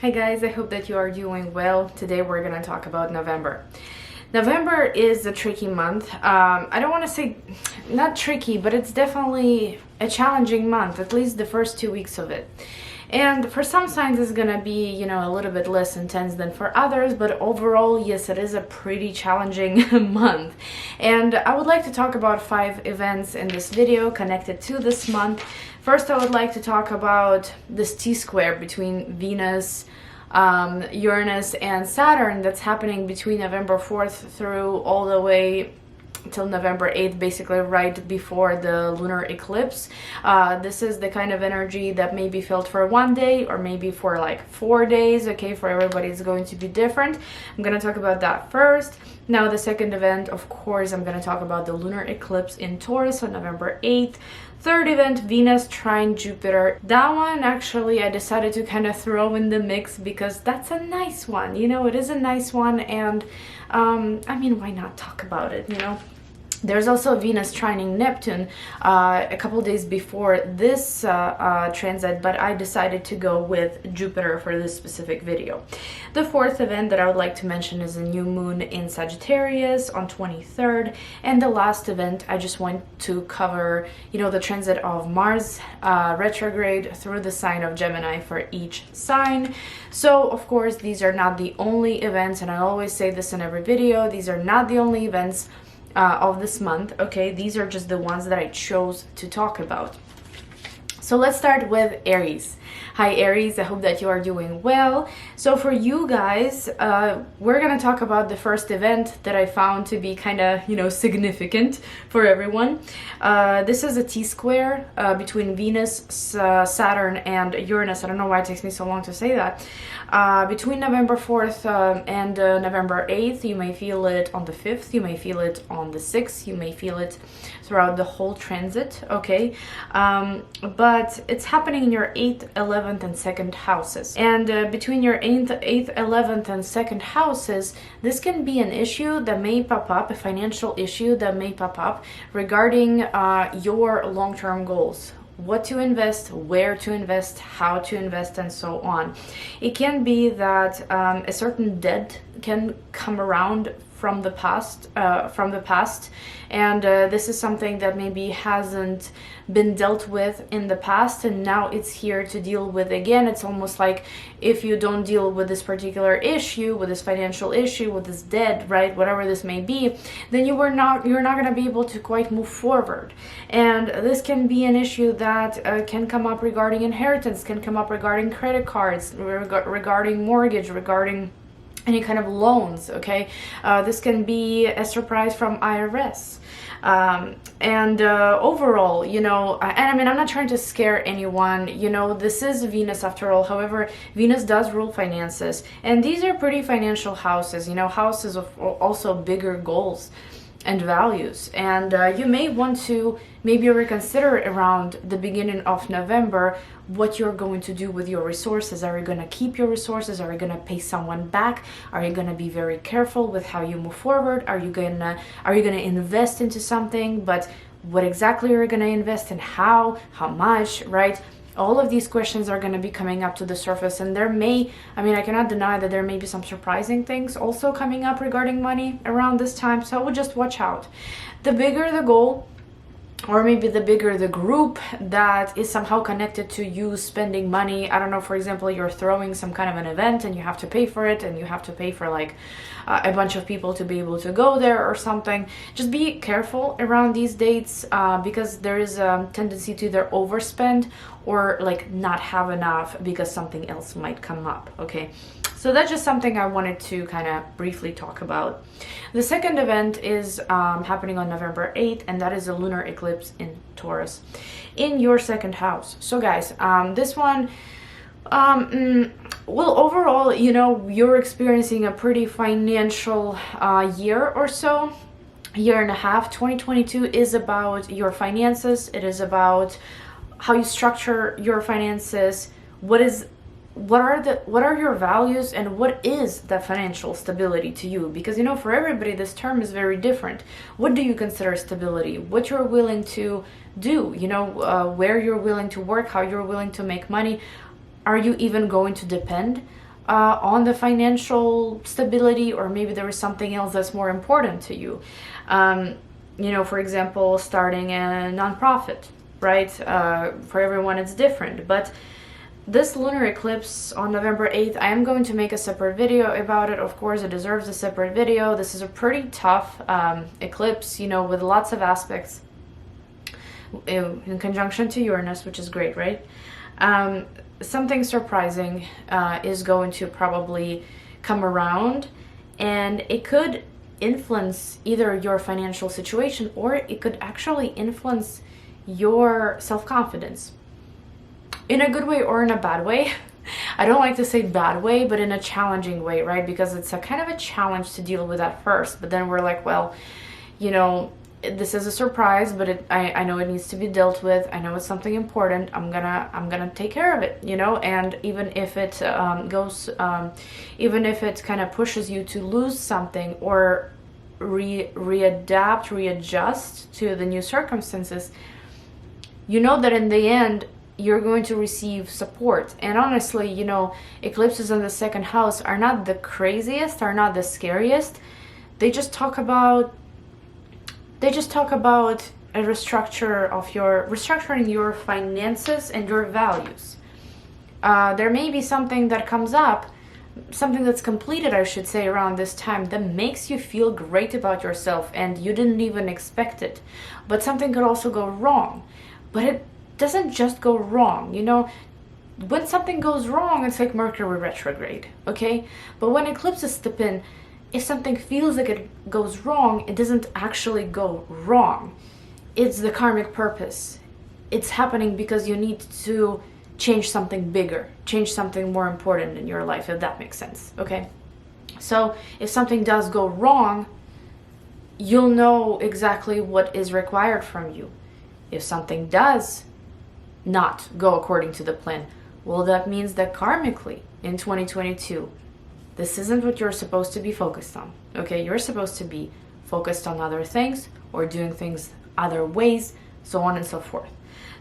Hi guys, I hope that you are doing well. Today we're going to talk about November. November is a tricky month. I don't want to say not tricky, but it's definitely a challenging month, at least the first 2 weeks of it. And for some signs it's going to be, a little bit less intense than for others, but overall, yes, it is a pretty challenging month. And I would like to talk about 5 events in this video connected to this month. First, I would like to talk about this T-square between Venus, Uranus, and Saturn that's happening between November 4th through all the way till November 8th, basically right before the lunar eclipse. This is the kind of energy that may be felt for 1 day or maybe for like 4 days. Okay, for everybody it's going to be different. I'm going to talk about that first. Now the second event, of course, I'm going to talk about the lunar eclipse in Taurus on November 8th. Third event, Venus trine Jupiter. That one actually I decided to kind of throw in the mix because that's a nice one. It is a nice one, and why not talk about it, There's also Venus trining Neptune a couple days before this transit, but I decided to go with Jupiter for this specific video. The fourth event that I would like to mention is a new moon in Sagittarius on 23rd. And the last event, I just want to cover, the transit of Mars retrograde through the sign of Gemini for each sign. So, of course, these are not the only events, and I always say this in every video, these are not the only events of this month. Okay, these are just the ones that I chose to talk about. So let's start with Aries. Hi Aries, I hope that you are doing well. So for you guys, we're gonna talk about the first event that I found to be kind of, significant for everyone. This is a T-square between Venus, Saturn, and Uranus. I don't know why it takes me so long to say that. Between November 4th and November 8th, you may feel it on the 5th, you may feel it on the 6th, you may feel it throughout the whole transit, okay? But it's happening in your 8th, 11th, and 2nd houses. And between your 8th, 11th, and 2nd houses, this can be an issue that may pop up, a financial issue that may pop up regarding your long-term goals. What to invest, where to invest, how to invest, and so on. It can be that a certain debt can come around from the past, and this is something that maybe hasn't been dealt with in the past, and now it's here to deal with again. It's almost like if you don't deal with this particular issue, with this financial issue, with this debt, right, whatever this may be, then you're not going to be able to quite move forward. And this can be an issue that can come up regarding inheritance, can come up regarding credit cards, regarding mortgage, regarding any kind of loans, okay? This can be a surprise from IRS. Overall, I'm not trying to scare anyone, this is Venus after all. However, Venus does rule finances, and these are pretty financial houses, houses of also bigger goals and values. And you may want to maybe reconsider around the beginning of November what you're going to do with your resources. Are you going to keep your resources? Are you going to pay someone back? Are you going to be very careful with how you move forward? Are you going to invest into something? But what exactly are you going to invest in? How much, right? All of these questions are going to be coming up to the surface, and I cannot deny that there may be some surprising things also coming up regarding money around this time, so I would just watch out. The bigger the goal, or maybe the bigger the group that is somehow connected to you spending money. I don't know, for example, you're throwing some kind of an event and you have to pay for it, and you have to pay for like a bunch of people to be able to go there or something. Just be careful around these dates because there is a tendency to either overspend or like not have enough because something else might come up, okay? So that's just something I wanted to kind of briefly talk about. The second event is happening on November 8th, and that is a lunar eclipse in Taurus in your 2nd house. So guys, this one, well, overall, you're experiencing a pretty financial year or so, year and a half. 2022 is about your finances. It is about how you structure your finances. What are your values, and what is that financial stability to you? Because for everybody this term is very different. What do you consider stability? What you're willing to do, where you're willing to work, how you're willing to make money. Are you even going to depend on the financial stability, or maybe there is something else that's more important to you. You know, for example, starting a nonprofit, right? For everyone it's different, but this lunar eclipse on November 8th, I am going to make a separate video about it. Of course, it deserves a separate video. This is a pretty tough eclipse, you know, with lots of aspects in conjunction to Uranus, which is great, right? Something surprising is going to probably come around, and it could influence either your financial situation, or it could actually influence your self-confidence in a good way or in a bad way. I don't like to say bad way, but in a challenging way, right? Because it's a kind of a challenge to deal with at first, but then we're like, well, you know, this is a surprise, but I know it needs to be dealt with. I know it's something important. I'm gonna take care of it, you know. And even if it even if it kind of pushes you to lose something or readjust to the new circumstances, you know that in the end you're going to receive support. And honestly, you know, eclipses in the second house are not the craziest, are not the scariest. They just talk about a restructuring your finances and your values. There may be something that comes up, something that's completed, I should say, around this time that makes you feel great about yourself and you didn't even expect it. But something could also go wrong. But it doesn't just go wrong, you know. When something goes wrong, it's like Mercury retrograde, okay? But when eclipses step in, if something feels like it goes wrong, it doesn't actually go wrong. It's the karmic purpose. It's happening because you need to change something bigger, change something more important in your life, if that makes sense, okay? So if something does go wrong, you'll know exactly what is required from you. If something does not go according to the plan, well, that means that karmically in 2022, this isn't what you're supposed to be focused on, okay? You're supposed to be focused on other things or doing things other ways, so on and so forth.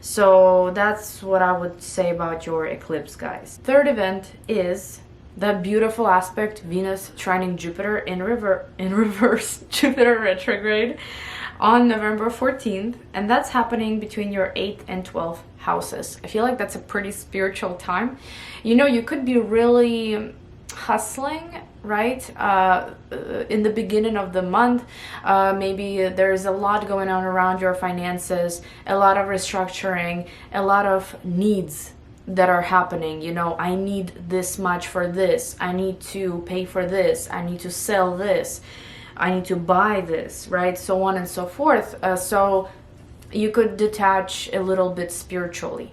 So that's what I would say about your eclipse, guys. Third event is that beautiful aspect, Venus trining Jupiter in reverse, Jupiter retrograde on November 14th, and that's happening between your 8th and 12th houses. I feel like that's a pretty spiritual time. You know, you could be really hustling, right, in the beginning of the month. Maybe there's a lot going on around your finances, a lot of restructuring, a lot of needs that are happening. You know, I need this much for this, I need to pay for this, I need to sell this, I need to buy this, right, so on and so forth. So you could detach a little bit spiritually,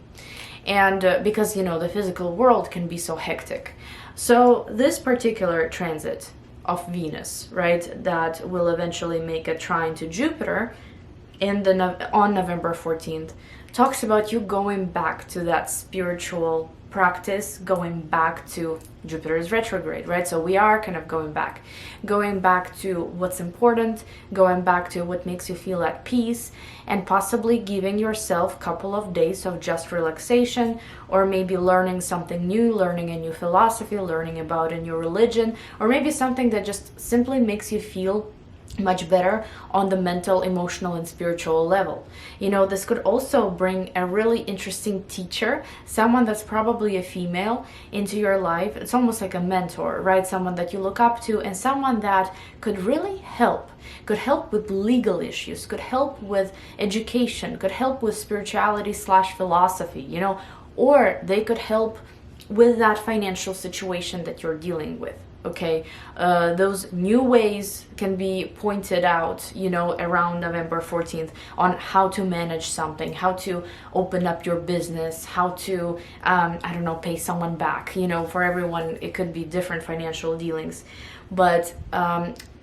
and because, you know, the physical world can be so hectic. So this particular transit of Venus, right, that will eventually make a trine to Jupiter on November 14th, talks about you going back to that spiritual practice, going back to Jupiter's retrograde, right? So we are kind of going back to what's important, going back to what makes you feel at peace, and possibly giving yourself a couple of days of just relaxation, or maybe learning something new, learning a new philosophy, learning about a new religion, or maybe something that just simply makes you feel much better on the mental, emotional, and spiritual level. You know, this could also bring a really interesting teacher, someone that's probably a female, into your life. It's almost like a mentor, right? Someone that you look up to, and someone that could really help. Could help with legal issues, could help with education, could help with spirituality / philosophy, you know, or they could help with that financial situation that you're dealing with. Okay, those new ways can be pointed out, you know, around November 14th on how to manage something, how to open up your business, how to, I don't know, pay someone back. You know, for everyone, it could be different financial dealings, but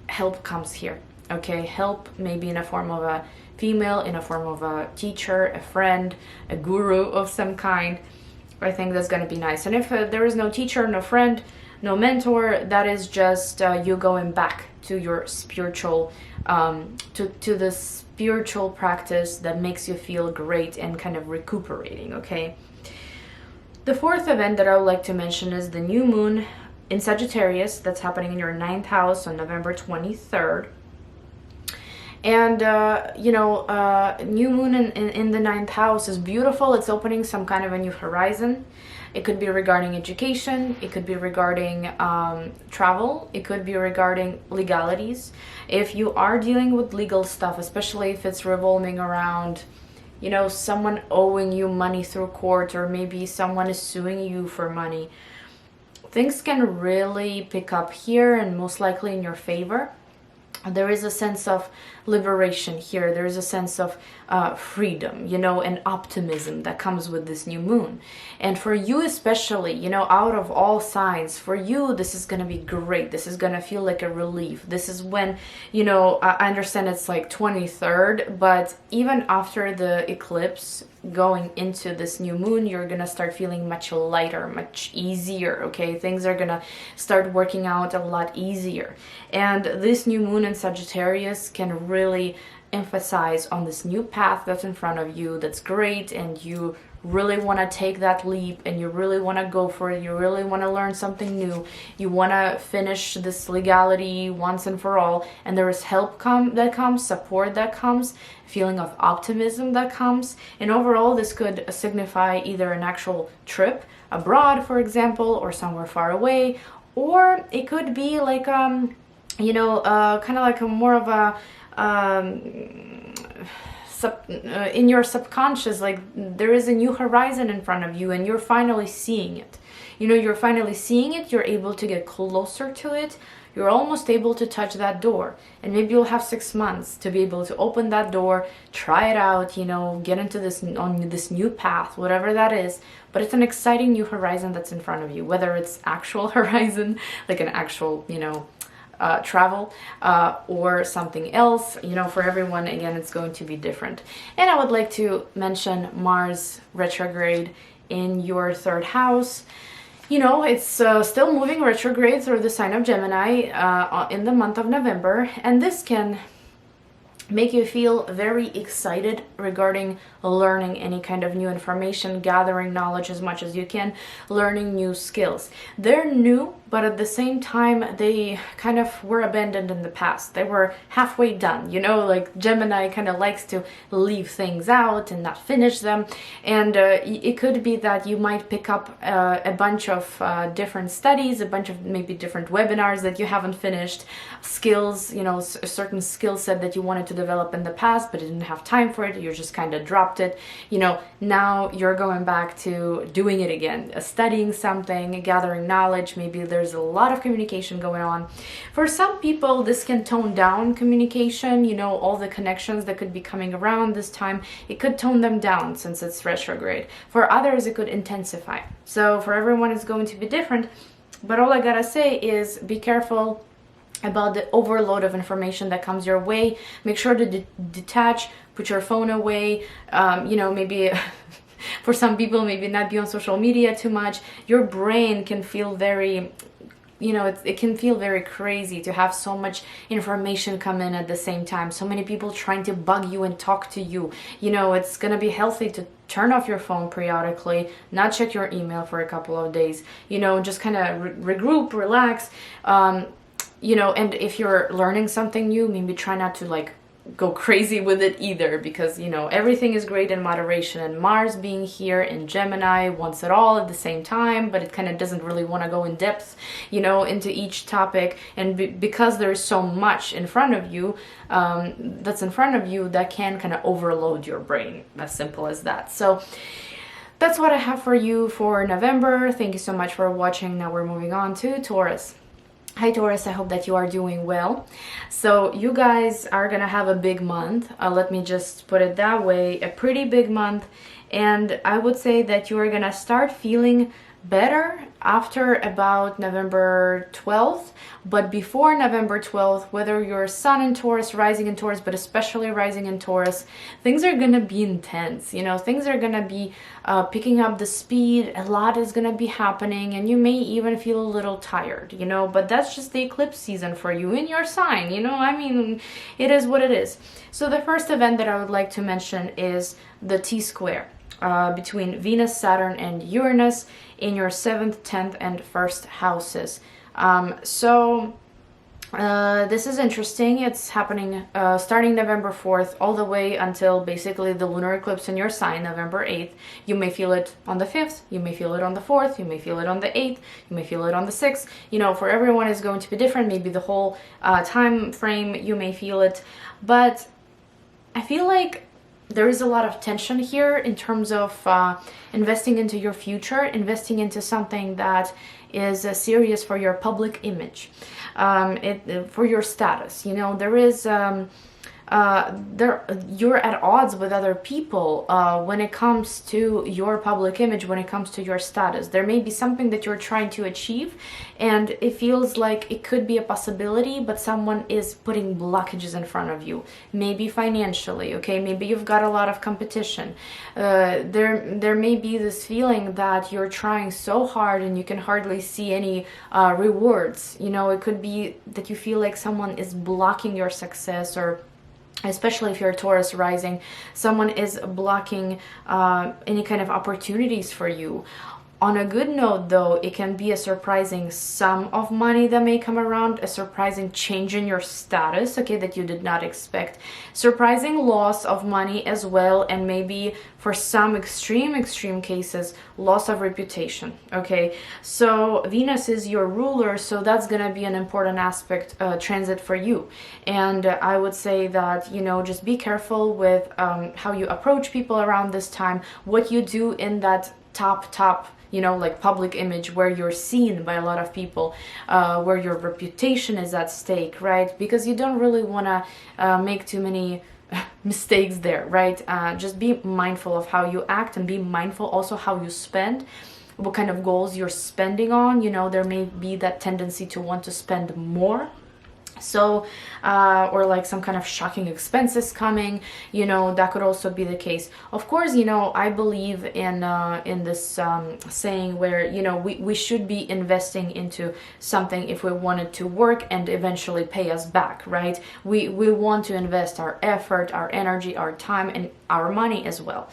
help comes here. Okay, help maybe in a form of a female, in a form of a teacher, a friend, a guru of some kind. I think that's going to be nice. And if there is no teacher, no friend, no mentor, that is just you going back to your spiritual, to the spiritual practice that makes you feel great and kind of recuperating, okay? The fourth event that I would like to mention is the new moon in Sagittarius. That's happening in your 9th house on November 23rd. And, new moon in the 9th house is beautiful. It's opening some kind of a new horizon. It could be regarding education. It could be regarding travel. It could be regarding legalities. If you are dealing with legal stuff, especially if it's revolving around, someone owing you money through court, or maybe someone is suing you for money, things can really pick up here and most likely in your favor. There is a sense of liberation here. There is a sense of freedom, and optimism that comes with this new moon. And for you especially, out of all signs, for you, this is going to be great. This is going to feel like a relief. This is when, I understand it's like 23rd, but even after the eclipse, going into this new moon, you're gonna start feeling much lighter, much easier. Okay, things are gonna start working out a lot easier. And this new moon in Sagittarius can really emphasize on this new path that's in front of you, that's great, and you really want to take that leap, and you really want to go for it. You really want to learn something new. You want to finish this legality once and for all, and there is help that comes, support that comes, feeling of optimism that comes. And overall, this could signify either an actual trip abroad, for example, or somewhere far away, or it could be like kind of like a more of a in your subconscious, like there is a new horizon in front of you and you're finally seeing it. You're finally seeing it, you're able to get closer to it, you're almost able to touch that door. And maybe you'll have 6 months to be able to open that door, try it out, get into this new path, whatever that is. But it's an exciting new horizon that's in front of you, whether it's actual horizon, like an actual, travel, or something else. For everyone, again, it's going to be different. And I would like to mention Mars retrograde in your 3rd house. It's still moving retrograde through the sign of Gemini in the month of November, and this can make you feel very excited regarding learning any kind of new information, gathering knowledge as much as you can, learning new skills. They're new, but at the same time, they kind of were abandoned in the past. They were halfway done, like Gemini kind of likes to leave things out and not finish them. And it could be that you might pick up a bunch of different studies, a bunch of maybe different webinars that you haven't finished, skills, a certain skill set that you wanted to develop in the past, but didn't have time for it. You just kind of dropped it. Now you're going back to doing it again, studying something, gathering knowledge. Maybe there's a lot of communication going on. For some people, this can tone down communication, all the connections that could be coming around this time, it could tone them down since it's retrograde. For others, it could intensify. So for everyone, it's going to be different. But all I gotta say is be careful about the overload of information that comes your way. Make sure to detach, put your phone away, maybe for some people, maybe not be on social media too much. Your brain can feel very, it can feel very crazy to have so much information come in at the same time. So many people trying to bug you and talk to you. It's going to be healthy to turn off your phone periodically, not check your email for a couple of days, just kind of regroup, relax. And if you're learning something new, maybe try not to go crazy with it either, because everything is great in moderation, and Mars being here in Gemini wants it all at the same time, but it kind of doesn't really want to go in depth into each topic. And because there's so much in front of you that can kind of overload your brain, as simple as that. So that's what I have for you for November. Thank you so much for watching. Now we're moving on to Taurus. Hi Taurus, I hope that you are doing well. So you guys are gonna have a big month. Let me just put it that way, a pretty big month. And I would say that you are gonna start feeling better after about November 12th, but before November 12th, whether you're Sun in Taurus, rising in Taurus, but especially rising in Taurus, things are gonna be intense. Things are gonna be picking up the speed. A lot is gonna be happening, and you may even feel a little tired, but that's just the eclipse season for you in your sign. It is what it is. So the first event that I would like to mention is the T-square between Venus, Saturn, and Uranus in your 7th, 10th, and 1st houses. This is interesting. It's happening starting November 4th all the way until basically the lunar eclipse in your sign, November 8th. You may feel it on the 5th, you may feel it on the 4th, you may feel it on the 8th, you may feel it on the 6th. You know, for everyone is going to be different. Maybe the whole time frame you may feel it. But I feel like there is a lot of tension here in terms of investing into your future, investing into something that is serious for your public image, for your status. You know, there is you're at odds with other people when it comes to your public image, when it comes to your status. There may be something that you're trying to achieve and it feels like it could be a possibility, but someone is putting blockages in front of you, maybe financially. Okay, maybe you've got a lot of competition. There may be this feeling that you're trying so hard and you can hardly see any rewards. You know, it could be that you feel like someone is blocking your success, or especially if you're a Taurus rising, someone is blocking any kind of opportunities for you. On a good note, though, it can be a surprising sum of money that may come around, a surprising change in your status, okay, that you did not expect, surprising loss of money as well, and maybe for some extreme cases, loss of reputation, okay? So Venus is your ruler, so that's gonna be an important aspect, transit for you. And I would say that, you know, just be careful with how you approach people around this time, what you do in that top, you know, like public image where you're seen by a lot of people, where your reputation is at stake, right? Because you don't really want to make too many mistakes there, right? Just be mindful of how you act, and be mindful also how you spend, what kind of goals you're spending on. You know, there may be that tendency to want to spend more. So, or like some kind of shocking expenses coming, you know, that could also be the case. Of course, you know, I believe in this saying where, you know, we should be investing into something if we want it to work and eventually pay us back, right? We want to invest our effort, our energy, our time, and our money as well.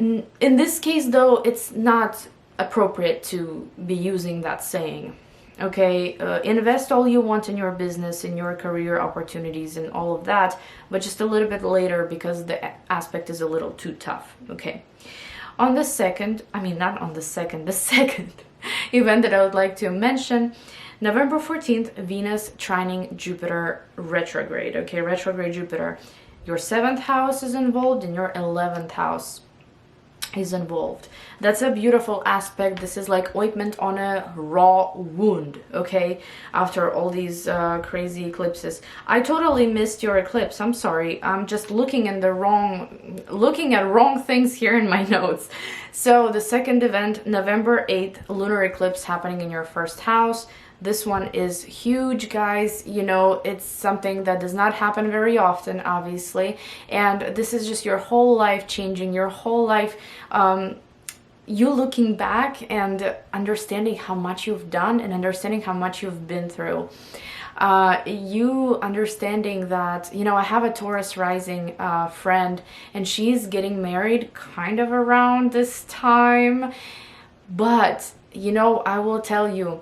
In this case, though, it's not appropriate to be using that saying. Okay, invest all you want in your business, in your career opportunities and all of that, but just a little bit later because the aspect is a little too tough, okay? On the second, the second event that I would like to mention, November 14th, Venus trining Jupiter retrograde, okay? Retrograde Jupiter. Your 7th house is involved and your 11th house is involved. That's a beautiful aspect. This is like ointment on a raw wound, okay? After all these crazy eclipses. I totally missed your eclipse. I'm sorry. I'm just looking at wrong things here in my notes. So the second event, November 8th, lunar eclipse happening in your 1st house. This one is huge, guys. You know, it's something that does not happen very often, obviously. And this is just your whole life changing, your whole life, you looking back and understanding how much you've done and understanding how much you've been through. You understanding that, you know, I have a Taurus rising friend, and she's getting married kind of around this time. But, you know, I will tell you,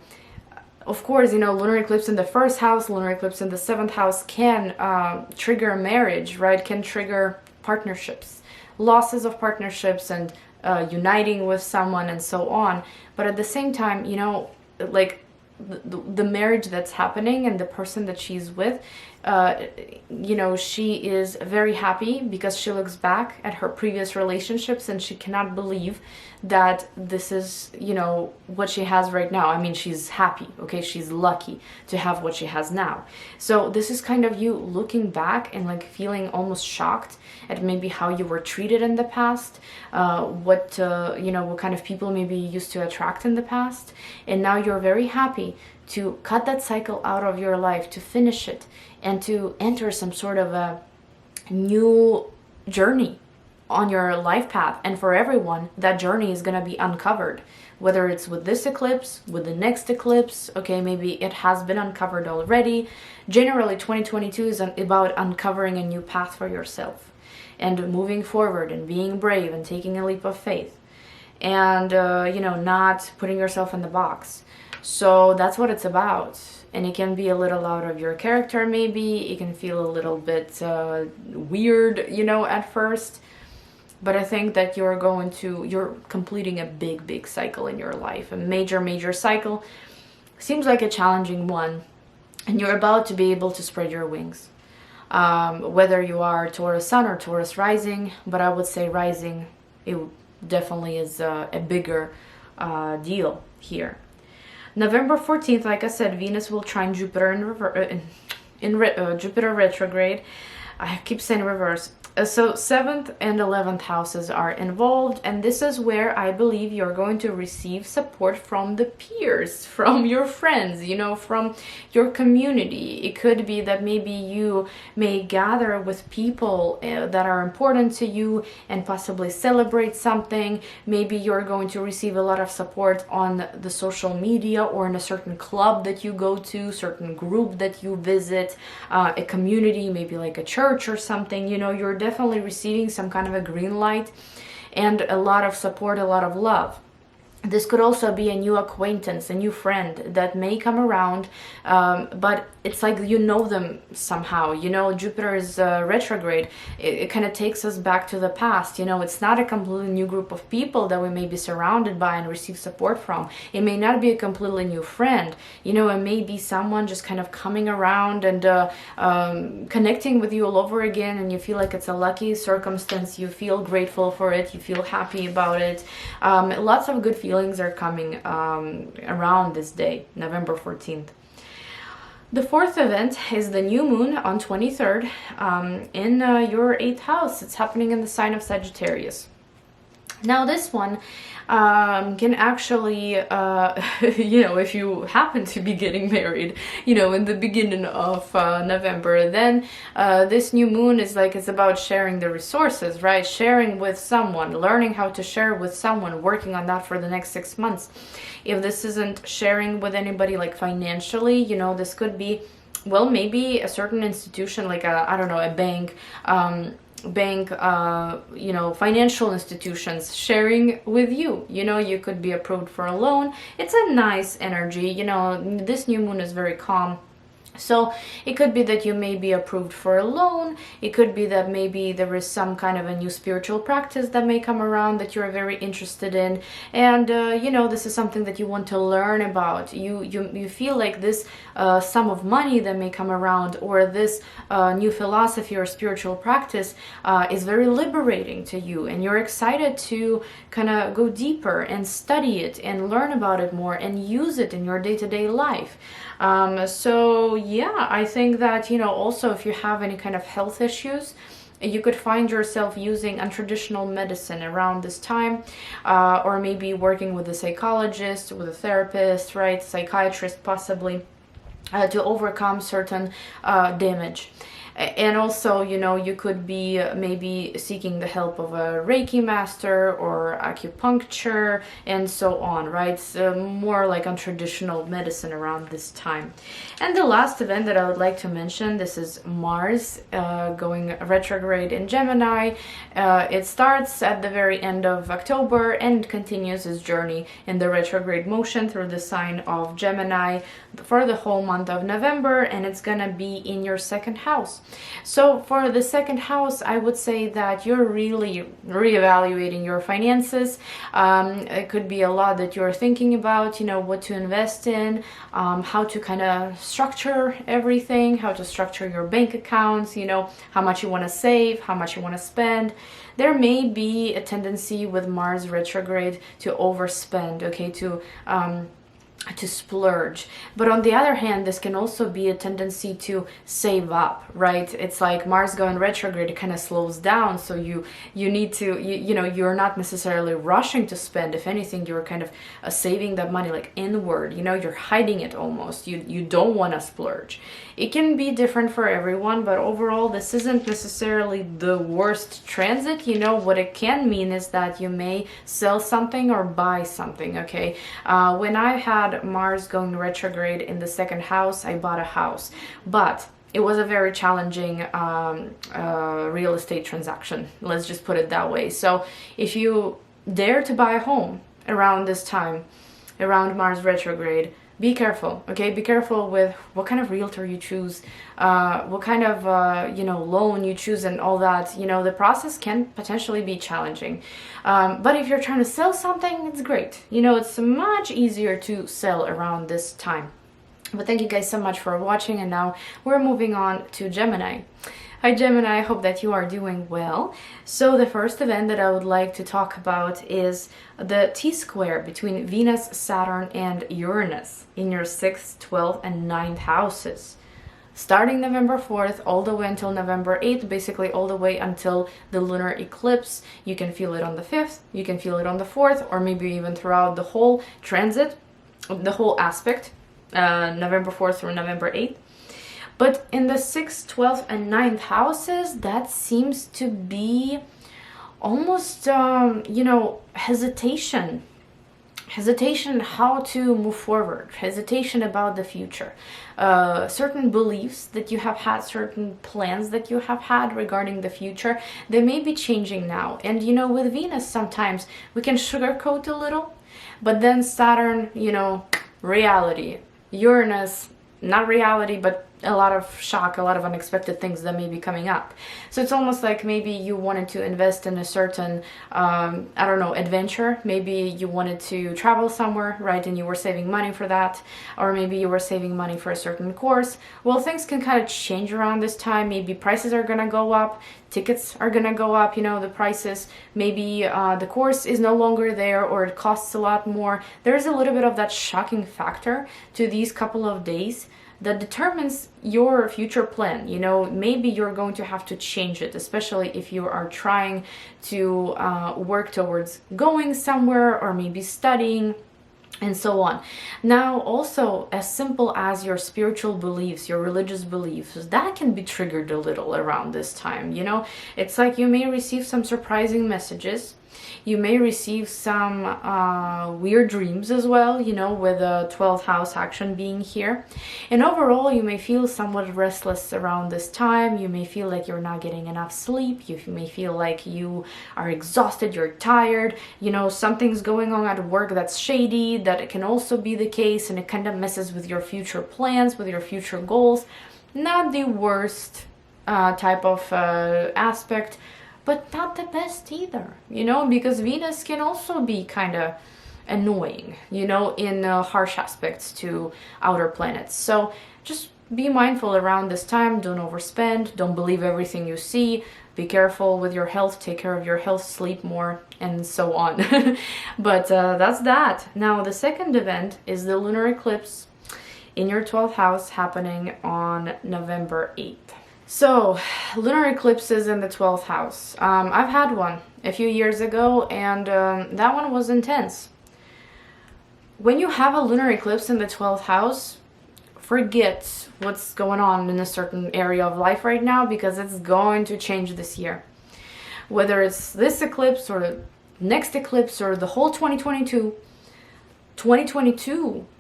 of course, you know, lunar eclipse in the 1st house, lunar eclipse in the 7th house can trigger marriage, right? Can trigger partnerships, losses of partnerships, and uniting with someone and so on. But at the same time, you know, like the marriage that's happening and the person that she's with, you know, she is very happy because she looks back at her previous relationships and she cannot believe that this is, you know, what she has right now. I mean, she's happy, okay? She's lucky to have what she has now. So this is kind of you looking back and like feeling almost shocked at maybe how you were treated in the past, what, you know, what kind of people maybe you used to attract in the past. And now you're very happy to cut that cycle out of your life, to finish it, and to enter some sort of a new journey on your life path. And for everyone, that journey is going to be uncovered, whether it's with this eclipse, with the next eclipse. Okay, maybe it has been uncovered already. Generally, 2022 is about uncovering a new path for yourself and moving forward and being brave and taking a leap of faith and, you know, not putting yourself in the box. So that's what it's about. And it can be a little out of your character, maybe. It can feel a little bit weird, you know, at first. But I think that you're completing a big cycle in your life. A major cycle. Seems like a challenging one. And you're about to be able to spread your wings. Whether you are Taurus Sun or Taurus Rising, but I would say Rising, it definitely is a bigger deal here. November 14th, like I said, Venus will trine Jupiter in Jupiter retrograde. I keep saying reverse. So 7th and 11th houses are involved, and this is where I believe you're going to receive support from the peers, from your friends, you know, from your community. It could be that maybe you may gather with people that are important to you and possibly celebrate something. Maybe you're going to receive a lot of support on the social media or in a certain club that you go to, certain group that you visit, a community, maybe like a church or something. You know, you're definitely receiving some kind of a green light and a lot of support, a lot of love. This could also be a new acquaintance, a new friend that may come around, but it's like you know them somehow. You know, Jupiter is retrograde. It kind of takes us back to the past. You know, it's not a completely new group of people that we may be surrounded by and receive support from. It may not be a completely new friend. You know, it may be someone just kind of coming around and connecting with you all over again, and you feel like it's a lucky circumstance. You feel grateful for it. You feel happy about it. Lots of good feelings are coming around this day, November 14th. The fourth event is the new moon on 23rd in your 8th house. It's happening in the sign of Sagittarius. Now this one can actually, you know, if you happen to be getting married, you know, in the beginning of November, then this new moon is like, it's about sharing the resources, right? Sharing with someone, learning how to share with someone, working on that for the next 6 months. If this isn't sharing with anybody like financially, you know, this could be, well, maybe a certain institution like I don't know, a bank, you know, financial institutions sharing with you. You know, you could be approved for a loan. It's a nice energy. You know, this new moon is very calm. So it could be that you may be approved for a loan. It could be that maybe there is some kind of a new spiritual practice that may come around that you're very interested in, and you know, this is something that you want to learn about. You feel like this sum of money that may come around, or this new philosophy or spiritual practice is very liberating to you, and you're excited to kind of go deeper and study it and learn about it more and use it in your day-to-day life. So yeah, I think that, you know, also if you have any kind of health issues, you could find yourself using untraditional medicine around this time, or maybe working with a psychologist, with a therapist, right, psychiatrist possibly, to overcome certain damage. And also, you know, you could be maybe seeking the help of a Reiki master or acupuncture and so on, right? So more like untraditional medicine around this time. And the last event that I would like to mention, this is Mars going retrograde in Gemini. It starts at the very end of October and continues its journey in the retrograde motion through the sign of Gemini for the whole month of November, and it's gonna be in your 2nd house. So for the 2nd house, I would say that you're really reevaluating your finances. It could be a lot that you're thinking about, you know, what to invest in, how to kind of structure everything, how to structure your bank accounts, you know, how much you want to save, how much you want to spend. There may be a tendency with Mars retrograde to overspend, okay, to splurge. But on the other hand, this can also be a tendency to save up, right? It's like Mars going retrograde, it kind of slows down, so you need to, you know, you're not necessarily rushing to spend. If anything, you're kind of saving that money like inward, you know, you're hiding it almost. You don't want to splurge. It can be different for everyone, but overall, this isn't necessarily the worst transit. You know, what it can mean is that you may sell something or buy something, okay? When I had Mars going retrograde in the 2nd house, I bought a house, but it was a very challenging real estate transaction. Let's just put it that way. So if you dare to buy a home around this time, around Mars retrograde, be careful, okay? Be careful with what kind of realtor you choose, what kind of, loan you choose and all that. The process can potentially be challenging. But if you're trying to sell something, it's great. It's much easier to sell around this time. But thank you guys so much for watching, and now we're moving on to Gemini. Hi Gemini, I hope that you are doing well. So the first event that I would like to talk about is the T-square between Venus, Saturn, and Uranus in your 6th, 12th, and 9th houses. Starting November 4th all the way until November 8th, basically all the way until the lunar eclipse. You can feel it on the 5th, you can feel it on the 4th, or maybe even throughout the whole transit, the whole aspect, November 4th through November 8th. But in the 6th, 12th, and 9th houses, that seems to be almost, hesitation. Hesitation how to move forward. Hesitation about the future. Certain beliefs that you have had, certain plans that you have had regarding the future, they may be changing now. And, with Venus, sometimes we can sugarcoat a little. But then Saturn, reality. Uranus, not reality, but a lot of shock, a lot of unexpected things that may be coming up. So it's almost like maybe you wanted to invest in a certain, adventure. Maybe you wanted to travel somewhere, right? And you were saving money for that. Or maybe you were saving money for a certain course. Well, things can kind of change around this time. Maybe prices are going to go up. Tickets are going to go up, the prices. Maybe the course is no longer there, or it costs a lot more. There's a little bit of that shocking factor to these couple of days that determines your future plan. Maybe you're going to have to change it, especially if you are trying to work towards going somewhere, or maybe studying, and so on. Now, also, as simple as your spiritual beliefs, your religious beliefs, that can be triggered a little around this time. It's like you may receive some surprising messages. You may receive some weird dreams as well, with the 12th house action being here. And overall, you may feel somewhat restless around this time. You may feel like you're not getting enough sleep. You may feel like you are exhausted, you're tired. Something's going on at work that's shady. That can also be the case, and it kind of messes with your future plans, with your future goals. Not the worst type of aspect, but not the best either, because Venus can also be kind of annoying, in harsh aspects to outer planets. So just be mindful around this time. Don't overspend. Don't believe everything you see. Be careful with your health. Take care of your health. Sleep more, and so on. But that's that. Now, the second event is the lunar eclipse in your 12th house, happening on November 8th. So, lunar eclipses in the 12th house. I've had one a few years ago, and that one was intense. When you have a lunar eclipse in the 12th house, forget what's going on in a certain area of life right now, because it's going to change this year. Whether it's this eclipse or the next eclipse or the whole 2022,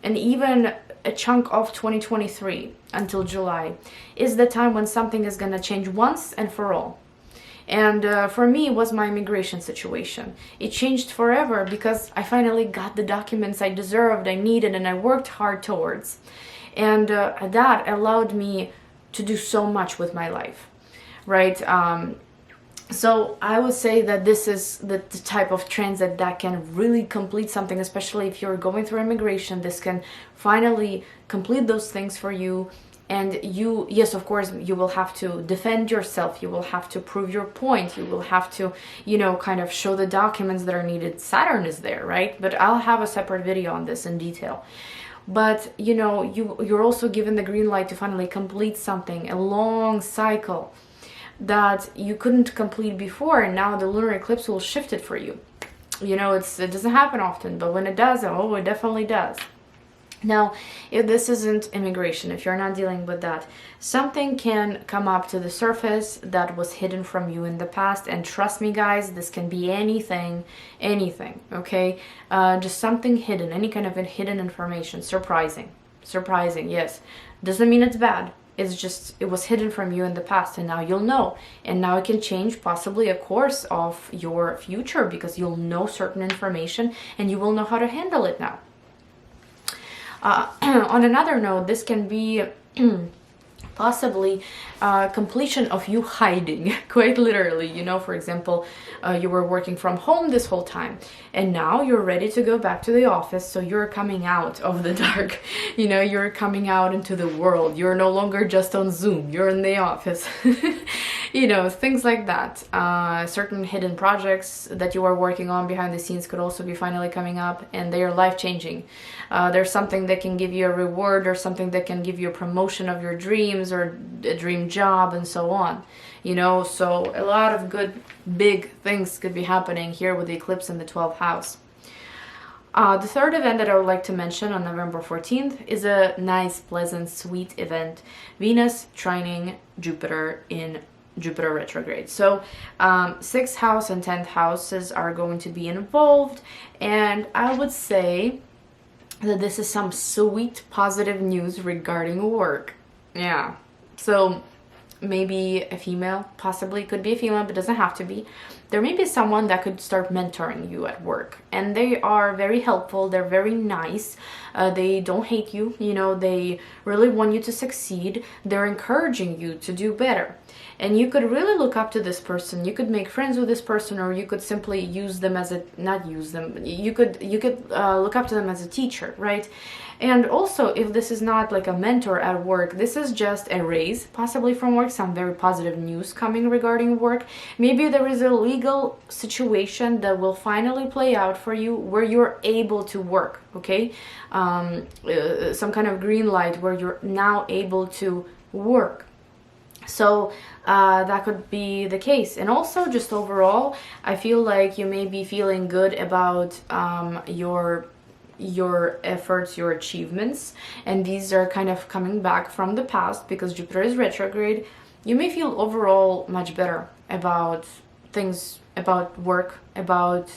and even a chunk of 2023 until July is the time when something is going to change once and for all. And for me, it was my immigration situation. It changed forever because I finally got the documents I deserved, I needed, and I worked hard towards. And that allowed me to do so much with my life, right? So I would say that this is the type of transit that can really complete something, especially if you're going through immigration. This can finally complete those things for you. And you, yes, of course, you will have to defend yourself. You will have to prove your point. You will have to, kind of show the documents that are needed. Saturn is there, right? But I'll have a separate video on this in detail. But, you're also given the green light to finally complete something, a long cycle that you couldn't complete before, and now the lunar eclipse will shift it for you. It doesn't happen often, but when it does, it definitely does. Now, if this isn't immigration, if you're not dealing with that, something can come up to the surface that was hidden from you in the past. And trust me, guys, this can be anything, okay? Just something hidden, any kind of hidden information, surprising, yes. Doesn't mean it's bad. It's just, it was hidden from you in the past, and now you'll know. And now it can change possibly a course of your future, because you'll know certain information and you will know how to handle it now. On another note, this can be possibly completion of you hiding, quite literally. You know, for example, you were working from home this whole time and now you're ready to go back to the office, so you're coming out of the dark. You know, you're coming out into the world. You're no longer just on Zoom, you're in the office. You know, things like that. Certain hidden projects that you are working on behind the scenes could also be finally coming up, and they are life-changing. There's something that can give you a reward, or something that can give you a promotion of your dreams, or a dream job, and so on. You know, so a lot of good big things could be happening here with the eclipse in the 12th house. The third event that I would like to mention on November 14th is a nice, pleasant, sweet event. Venus trining Jupiter in Jupiter retrograde. So 6th house and 10th houses are going to be involved, and I would say that this is some sweet positive news regarding work. Yeah, so maybe a female, possibly could be a female, but doesn't have to be. There may be someone that could start mentoring you at work, and they are very helpful, they're very nice, they don't hate you, you know, they really want you to succeed, they're encouraging you to do better. And you could really look up to this person, you could make friends with this person, or you could simply use them as a, not use them, you could look up to them as a teacher, right? And also, if this is not like a mentor at work, this is just a raise, possibly from work, some very positive news coming regarding work. Maybe there is a legal situation that will finally play out for you where you're able to work, okay? Some kind of green light where you're now able to work. So that could be the case. And also, just overall, I feel like you may be feeling good about your efforts, your achievements, and these are kind of coming back from the past because Jupiter is retrograde. You may feel overall much better about things, about work, about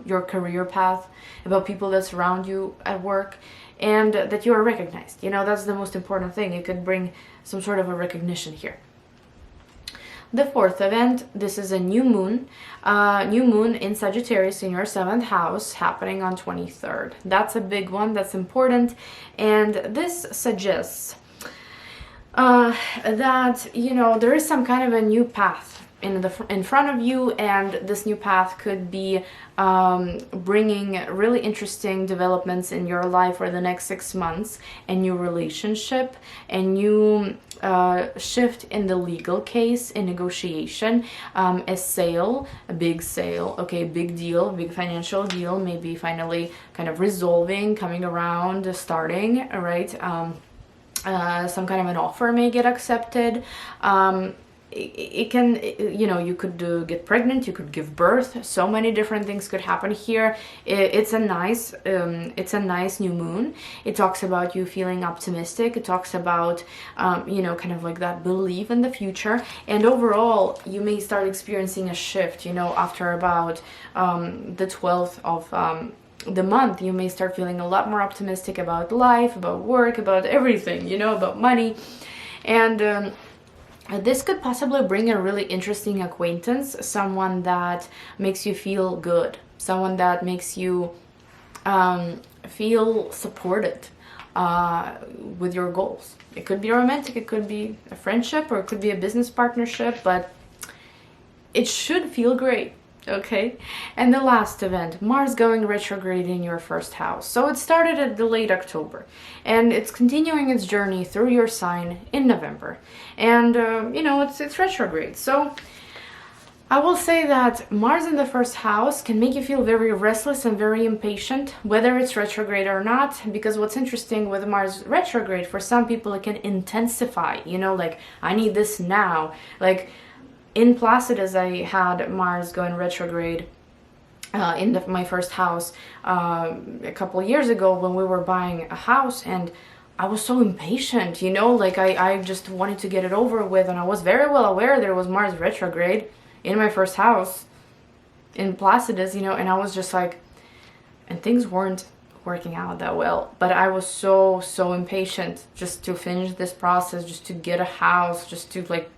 your career path, about people that surround you at work, and that you are recognized. You know, that's the most important thing. It could bring some sort of a recognition here. The fourth event, this is a new moon in Sagittarius in your 7th house, happening on 23rd. That's a big one, that's important, and this suggests that, you know, there is some kind of a new path in front of you, and this new path could be bringing really interesting developments in your life for the next 6 months, a new relationship, a new shift in the legal case, in negotiation, a sale, a big sale, okay, big deal, big financial deal, maybe finally kind of resolving, coming around, starting, right? Some kind of an offer may get accepted. It can, you know, you could get pregnant, you could give birth, so many different things could happen here. It's a nice new moon. It talks about you feeling optimistic. It talks about, you know, kind of like that belief in the future. And overall, you may start experiencing a shift, you know, after about the 12th of the month. You may start feeling a lot more optimistic about life, about work, about everything, you know, about money. And this could possibly bring a really interesting acquaintance, someone that makes you feel good, someone that makes you feel supported with your goals. It could be romantic, it could be a friendship, or it could be a business partnership, but it should feel great. Okay, and the last event, Mars going retrograde in your 1st house. So it started at the late October, and it's continuing its journey through your sign in November. And you know, it's retrograde. So I will say that Mars in the 1st house can make you feel very restless and very impatient, whether it's retrograde or not. Because what's interesting with Mars retrograde, for some people it can intensify. You know, like, I need this now. Like, in Placidus, I had Mars going retrograde in my 1st house a couple of years ago when we were buying a house, and I was so impatient, you know, like I just wanted to get it over with, and I was very well aware there was Mars retrograde in my 1st house in Placidus, you know, and I was just like, and things weren't working out that well, but I was so impatient just to finish this process, just to get a house, just to like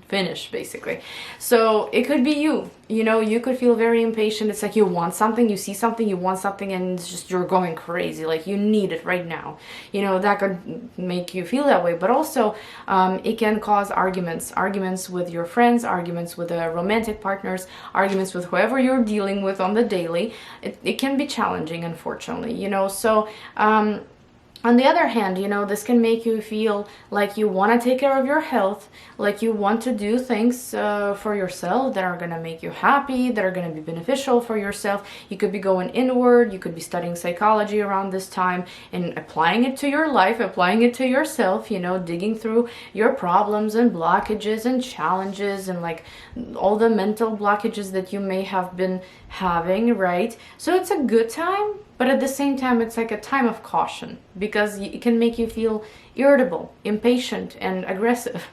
finish basically. So it could be you, you know, you could feel very impatient. It's like you want something, you see something, you want something, and it's just you're going crazy, like you need it right now. You know, that could make you feel that way. But also it can cause arguments with your friends, arguments with romantic partners, arguments with whoever you're dealing with on the daily. It can be challenging, unfortunately, you know. So on the other hand, you know, this can make you feel like you want to take care of your health, like you want to do things for yourself that are going to make you happy, that are going to be beneficial for yourself. You could be going inward, you could be studying psychology around this time and applying it to your life, applying it to yourself, you know, digging through your problems and blockages and challenges and like all the mental blockages that you may have been having, right? So it's a good time. But at the same time, it's like a time of caution because it can make you feel irritable, impatient, and aggressive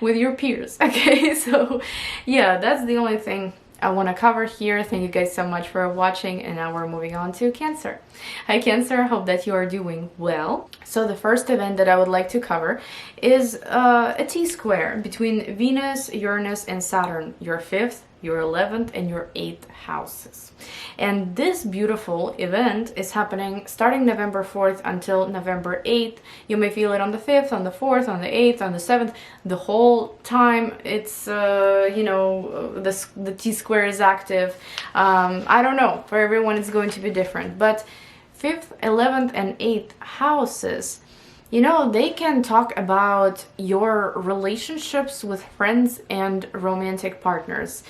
with your peers. Okay, so yeah, that's the only thing I want to cover here. Thank you guys so much for watching, and now we're moving on to Cancer. Hi Cancer, hope that you are doing well. So the first event that I would like to cover is a T-square between Venus, Uranus, and Saturn, your 5th, your 11th, and your 8th houses. And this beautiful event is happening starting November 4th until November 8th. You may feel it on the 5th, on the 4th, on the 8th, on the 7th. The whole time it's, you know, the T-square is active. I don't know, for everyone it's going to be different. But 5th, 11th, and 8th houses, you know, they can talk about your relationships with friends and romantic partners.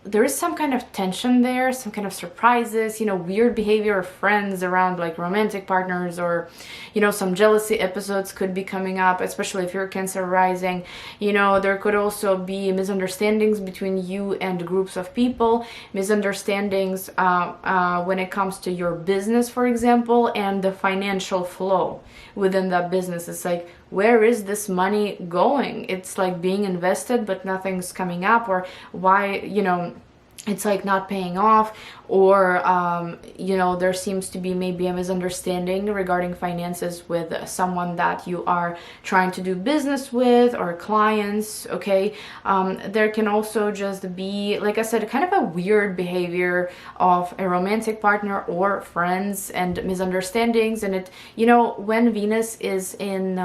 There is some kind of tension there, some kind of surprises, you know, weird behavior of friends around like romantic partners, or, you know, some jealousy episodes could be coming up, especially if you're Cancer rising. You know, there could also be misunderstandings between you and groups of people, misunderstandings when it comes to your business, for example, and the financial flow within that business. It's like, where is this money going? It's like being invested, but nothing's coming up, or why, you know, it's like not paying off, or you know, there seems to be maybe a misunderstanding regarding finances with someone that you are trying to do business with, or clients. Okay, there can also just be, like I said, kind of a weird behavior of a romantic partner or friends, and misunderstandings. And it, you know, when Venus is in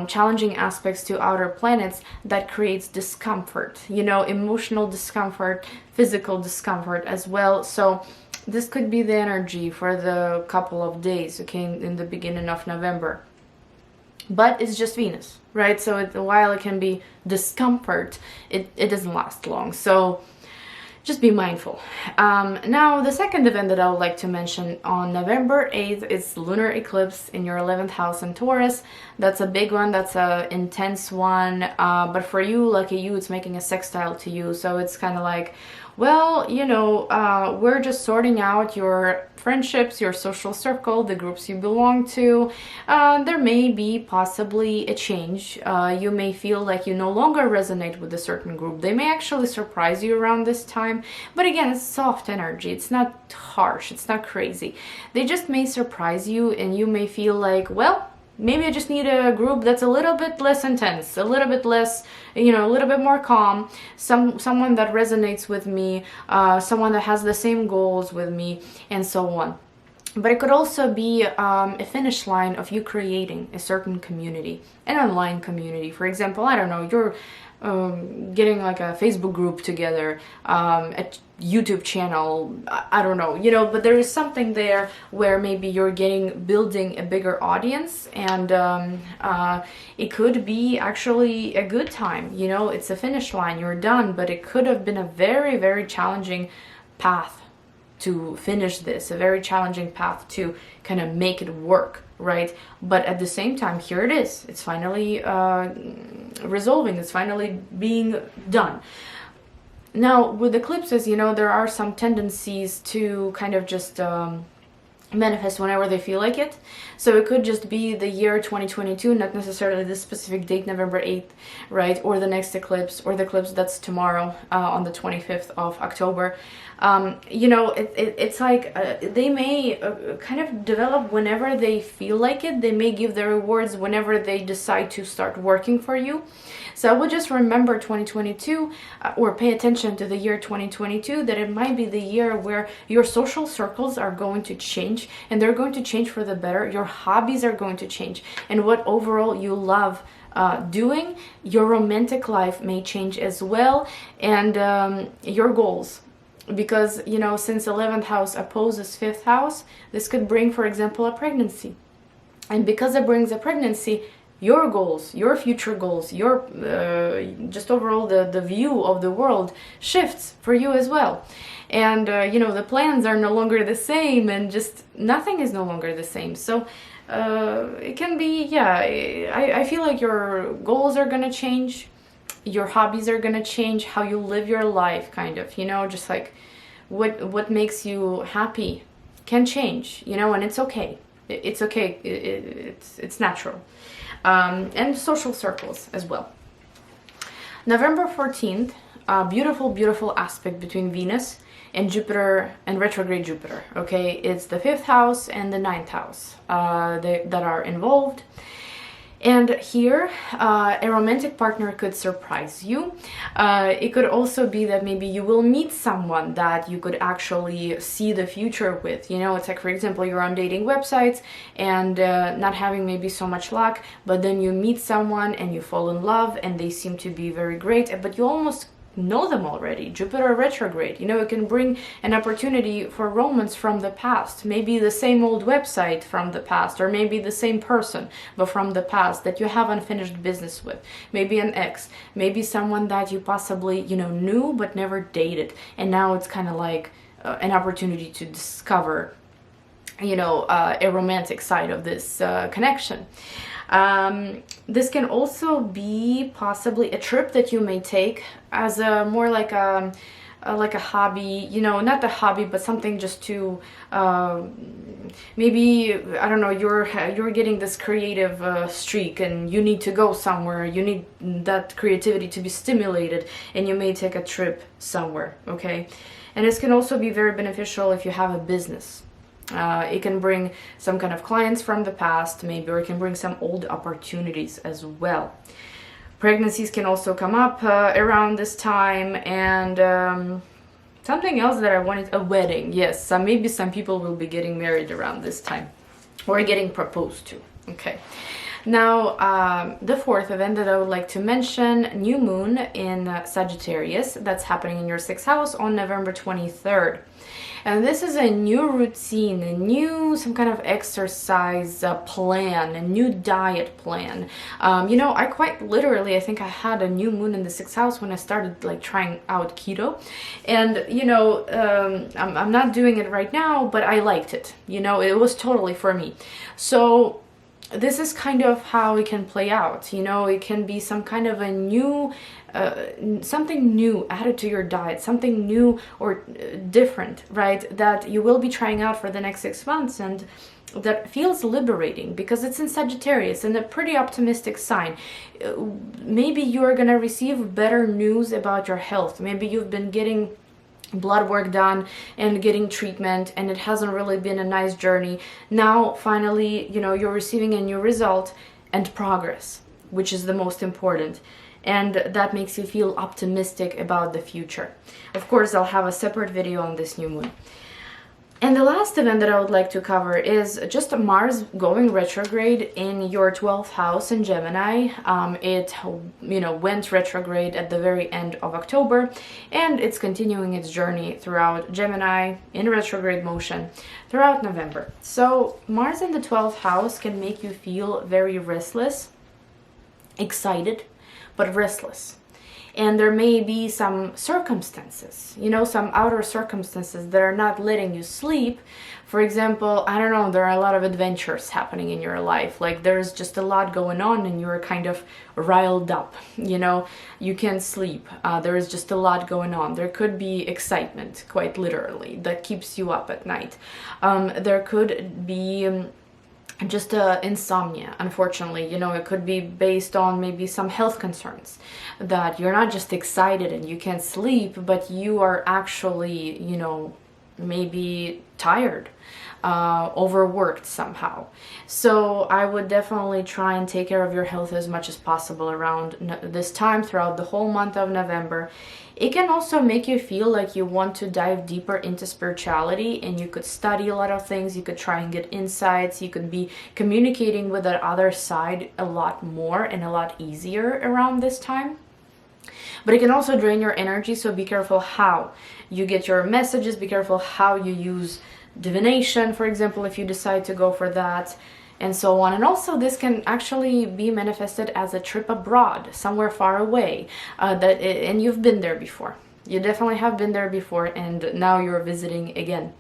challenging aspects to outer planets, that creates discomfort, you know, emotional discomfort, physical discomfort as well. So this could be the energy for the couple of days, okay, in the beginning of November. But it's just Venus, right? So while it can be discomfort, it doesn't last long. So just be mindful. Now, the second event that I would like to mention on November 8th is lunar eclipse in your 11th house in Taurus. That's a big one. That's a intense one. But for you, lucky you, it's making a sextile to you. So it's kind of like, well, you know, we're just sorting out your friendships, your social circle, the groups you belong to. There may be possibly a change. You may feel like you no longer resonate with a certain group. They may actually surprise you around this time. But again, it's soft energy. It's not harsh. It's not crazy. They just may surprise you, and you may feel like, well, maybe I just need a group that's a little bit less intense, a little bit less, you know, a little bit more calm, someone that resonates with me, someone that has the same goals with me, and so on. But it could also be a finish line of you creating a certain community, an online community. For example, I don't know, you're getting like a Facebook group together, a YouTube channel, I don't know, you know, but there is something there where maybe you're building a bigger audience, and it could be actually a good time, you know, it's a finish line, you're done, but it could have been a very, very challenging path to finish this, a very challenging path to kind of make it work, right? But at the same time, here it is. It's finally resolving. It's finally being done. Now, with eclipses, you know, there are some tendencies to kind of just manifest whenever they feel like it. So it could just be the year 2022, not necessarily this specific date, November 8th, right? Or the next eclipse, or the eclipse that's tomorrow on the 25th of October. You know, it's like they may kind of develop whenever they feel like it. They may give the rewards whenever they decide to start working for you. So I would just remember 2022, or pay attention to the year 2022, that it might be the year where your social circles are going to change, and they're going to change for the better. Your hobbies are going to change, and what overall you love doing, your romantic life may change as well, and your goals. Because, you know, since 11th house opposes 5th house, this could bring, for example, a pregnancy. And because it brings a pregnancy, your goals, your future goals, your just overall the view of the world shifts for you as well. And you know, the plans are no longer the same, and just nothing is no longer the same. So it can be, yeah, I feel like your goals are gonna change, your hobbies are gonna change, how you live your life, kind of, you know, just like what makes you happy can change, you know, and it's okay. It's okay. It's natural. And social circles as well. November 14th, beautiful, beautiful aspect between Venus and Jupiter and retrograde Jupiter. Okay, it's the 5th house and the 9th house that are involved. And here, a romantic partner could surprise you. It could also be that maybe you will meet someone that you could actually see the future with. You know, it's like, for example, you're on dating websites and not having maybe so much luck, but then you meet someone and you fall in love and they seem to be very great, but you almost know them already. Jupiter retrograde, you know, it can bring an opportunity for romance from the past, maybe the same old website from the past, or maybe the same person but from the past that you have unfinished business with, maybe an ex, maybe someone that you possibly, you know, knew but never dated, and now it's kind of like an opportunity to discover, you know, a romantic side of this connection. This can also be possibly a trip that you may take as a more like a hobby, you know, not a hobby, but something just to maybe, I don't know, you're getting this creative streak and you need to go somewhere, you need that creativity to be stimulated, and you may take a trip somewhere. Okay, and this can also be very beneficial if you have a business. It can bring some kind of clients from the past, maybe, or it can bring some old opportunities as well. Pregnancies can also come up around this time, and something else that I wanted, a wedding. Yes, maybe some people will be getting married around this time, or getting proposed to. Okay. Now, the fourth event that I would like to mention, new moon in Sagittarius, that's happening in your 6th house on November 23rd. And this is a new routine, a new some kind of exercise plan, a new diet plan. You know, I quite literally, I think I had a new moon in the 6th house when I started like trying out keto. And, you know, I'm not doing it right now, but I liked it. You know, it was totally for me. So this is kind of how it can play out. You know, it can be some kind of a new something new added to your diet, something new or different, right, that you will be trying out for the next 6 months, and that feels liberating because it's in Sagittarius and a pretty optimistic sign. Maybe you're gonna receive better news about your health. Maybe you've been getting blood work done and getting treatment and it hasn't really been a nice journey. Now finally, you know, you're receiving a new result and progress, which is the most important, and that makes you feel optimistic about the future. Of course, I'll have a separate video on this new moon. And the last event that I would like to cover is just Mars going retrograde in your 12th house in Gemini. It, you know, went retrograde at the very end of October, and it's continuing its journey throughout Gemini in retrograde motion throughout November. So Mars in the 12th house can make you feel very restless, excited, but restless. And there may be some circumstances, you know, some outer circumstances that are not letting you sleep. For example, I don't know, there are a lot of adventures happening in your life. Like there's just a lot going on and you're kind of riled up, you know, you can't sleep. There is just a lot going on. There could be excitement, quite literally, that keeps you up at night. There could be just insomnia, unfortunately. You know, it could be based on maybe some health concerns, that you're not just excited and you can't sleep, but you are actually, you know, maybe tired, overworked somehow. So I would definitely try and take care of your health as much as possible around this time, throughout the whole month of November. It can also make you feel like you want to dive deeper into spirituality, and you could study a lot of things, you could try and get insights, you could be communicating with the other side a lot more and a lot easier around this time. But it can also drain your energy, so be careful how you get your messages, be careful how you use divination, for example, if you decide to go for that, and so on. And also this can actually be manifested as a trip abroad, somewhere far away, and you've been there before. You definitely have been there before, and now you're visiting again.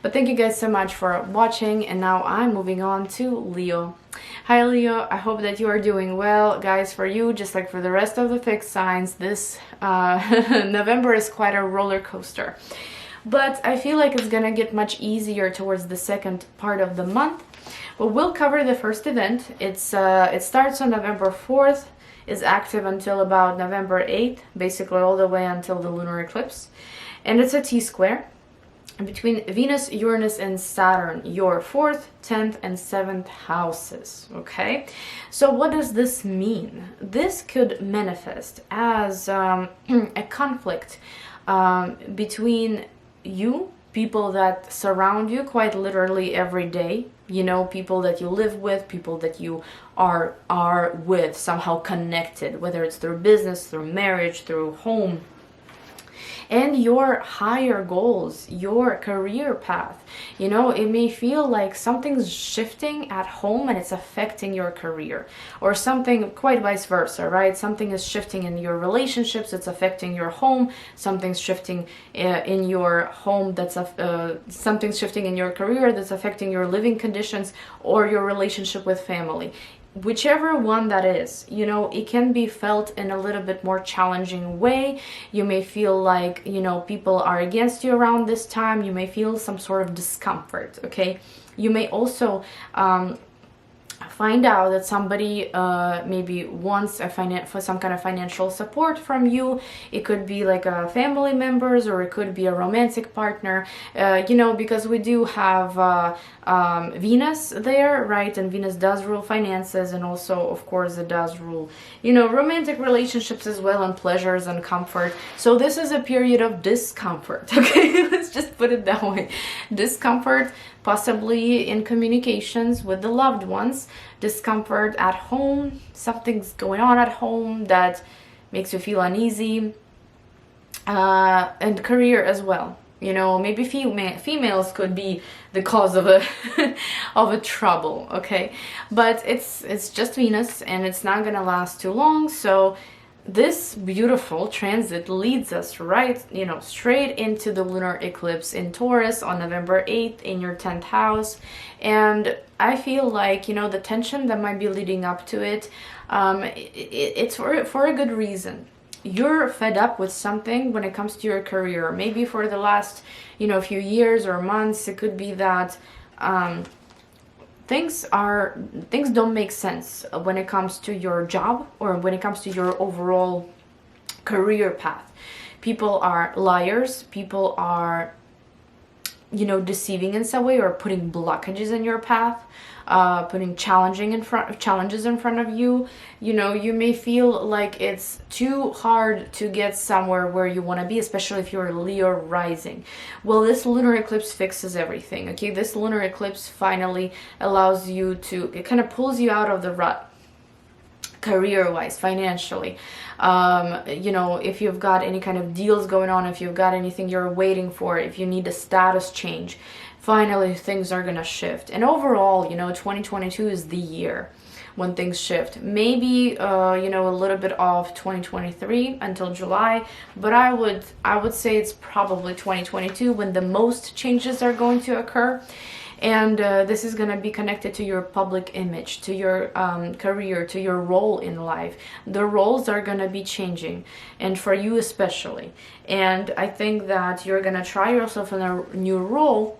But thank you guys so much for watching, and now I'm moving on to Leo. Hi Leo, I hope that you are doing well. Guys, for you, just like for the rest of the fixed signs, this November is quite a roller coaster. But I feel like it's gonna get much easier towards the second part of the month. But we'll cover the first event. It starts on November 4th, is active until about November 8th, basically all the way until the lunar eclipse. And it's a T-square between Venus, Uranus, and Saturn, your 4th, 10th, and 7th houses, okay? So what does this mean? This could manifest as a conflict between you, people that surround you quite literally every day, you know, people that you live with, people that you are with, somehow connected, whether it's through business, through marriage, through home, and your higher goals, your career path. You know, it may feel like something's shifting at home and it's affecting your career, or something quite vice versa, right? Something is shifting in your relationships, it's affecting your home. Something's shifting in your home, something's shifting in your career that's affecting your living conditions or your relationship with family. Whichever one that is, you know, it can be felt in a little bit more challenging way. You may feel like, you know, people are against you around this time. You may feel some sort of discomfort, okay? You may also find out that somebody maybe wants for some kind of financial support from you. It could be like a family members, or it could be a romantic partner, you know, because we do have Venus there, right? And Venus does rule finances, and also, of course, it does rule, you know, romantic relationships as well, and pleasures and comfort. So this is a period of discomfort, okay? Let's just put it that way. Discomfort, possibly in communications with the loved ones, discomfort at home, something's going on at home that makes you feel uneasy, and career as well. You know, maybe females could be the cause of a of a trouble, okay? But it's just Venus, and it's not gonna last too long. So this beautiful transit leads us right, you know, straight into the lunar eclipse in Taurus on November 8th in your 10th house. And I feel like, you know, the tension that might be leading up to it, it's for a good reason. You're fed up with something when it comes to your career. Maybe for the last, you know, few years or months, it could be that things don't make sense when it comes to your job, or when it comes to your overall career path. People are liars, people are, you know, deceiving in some way, or putting blockages in your path, putting challenges in front of you. You know, you may feel like it's too hard to get somewhere where you want to be, especially if you're a Leo rising. Well, this lunar eclipse fixes everything, okay? This lunar eclipse finally allows you to, it kind of pulls you out of the rut, career-wise, financially. You know, if you've got any kind of deals going on, if you've got anything you're waiting for, if you need a status change, finally things are gonna shift. And overall, you know, 2022 is the year when things shift. Maybe you know, a little bit of 2023 until July, but I would say it's probably 2022 when the most changes are going to occur. And this is going to be connected to your public image, to your career, to your role in life. The roles are going to be changing, and for you especially. And I think that you're going to try yourself in a new role,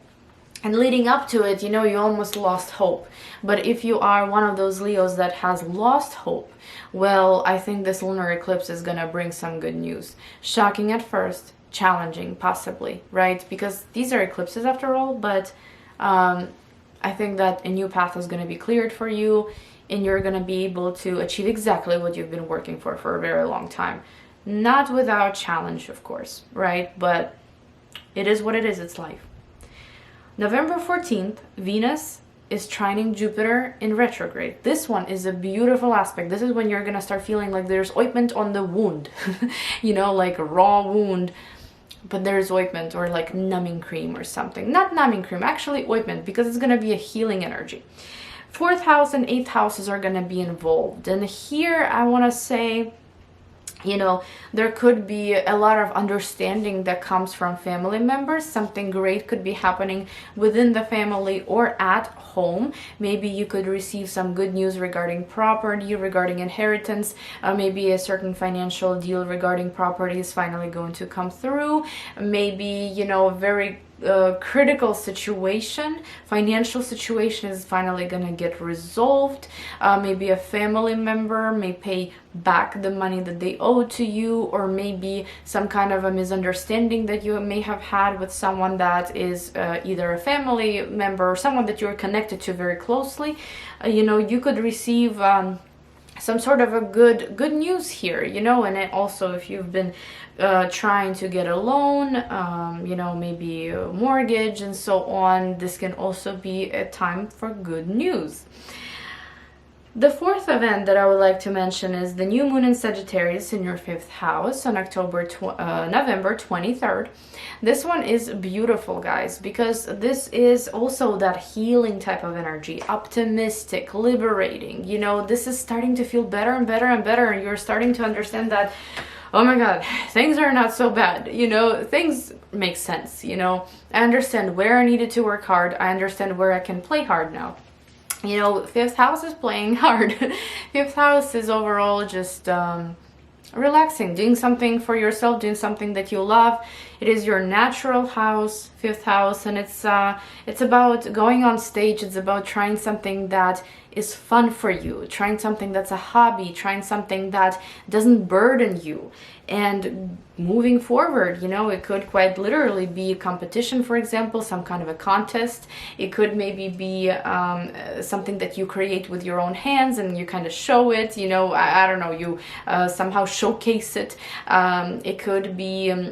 And leading up to it, you know, you almost lost hope. But if you are one of those Leos that has lost hope, well, I think this lunar eclipse is gonna bring some good news. Shocking at first, challenging possibly, right? Because these are eclipses after all, but I think that a new path is gonna be cleared for you, and you're gonna be able to achieve exactly what you've been working for a very long time. Not without challenge, of course, right? But it is what it is, it's life. November 14th, Venus is trining Jupiter in retrograde. This one is a beautiful aspect. This is when you're gonna start feeling like there's ointment on the wound, you know, like a raw wound, but there's ointment, or like numbing cream or something. Not numbing cream, actually ointment, because it's gonna be a healing energy. 4th house and 8th houses are gonna be involved. And here I wanna say, you know, there could be a lot of understanding that comes from family members. Something great could be happening within the family or at home. Maybe you could receive some good news regarding property, regarding inheritance. Maybe a certain financial deal regarding property is finally going to come through. Maybe, you know, very critical situation, financial situation is finally gonna get resolved. Maybe a family member may pay back the money that they owe to you, or maybe some kind of a misunderstanding that you may have had with someone that is either a family member or someone that you're connected to very closely. You know, you could receive some sort of a good news here, you know. And it also, if you've been trying to get a loan, you know, maybe a mortgage and so on, this can also be a time for good news. The 4th event that I would like to mention is the new moon in Sagittarius in your 5th house on November 23rd. This one is beautiful, guys, because this is also that healing type of energy, optimistic, liberating. You know, this is starting to feel better and better and better, and you're starting to understand that, oh my God, things are not so bad. You know, things make sense. You know, I understand where I needed to work hard. I understand where I can play hard now. You know, 5th house is playing hard. 5th house is overall just relaxing, doing something for yourself, doing something that you love. It is your natural house, 5th house, and it's about going on stage. It's about trying something that is fun for you, trying something that's a hobby, trying something that doesn't burden you, and moving forward. You know, it could quite literally be a competition, for example, some kind of a contest. It could maybe be something that you create with your own hands and you kind of show it, you know, I don't know, you somehow showcase it. It could be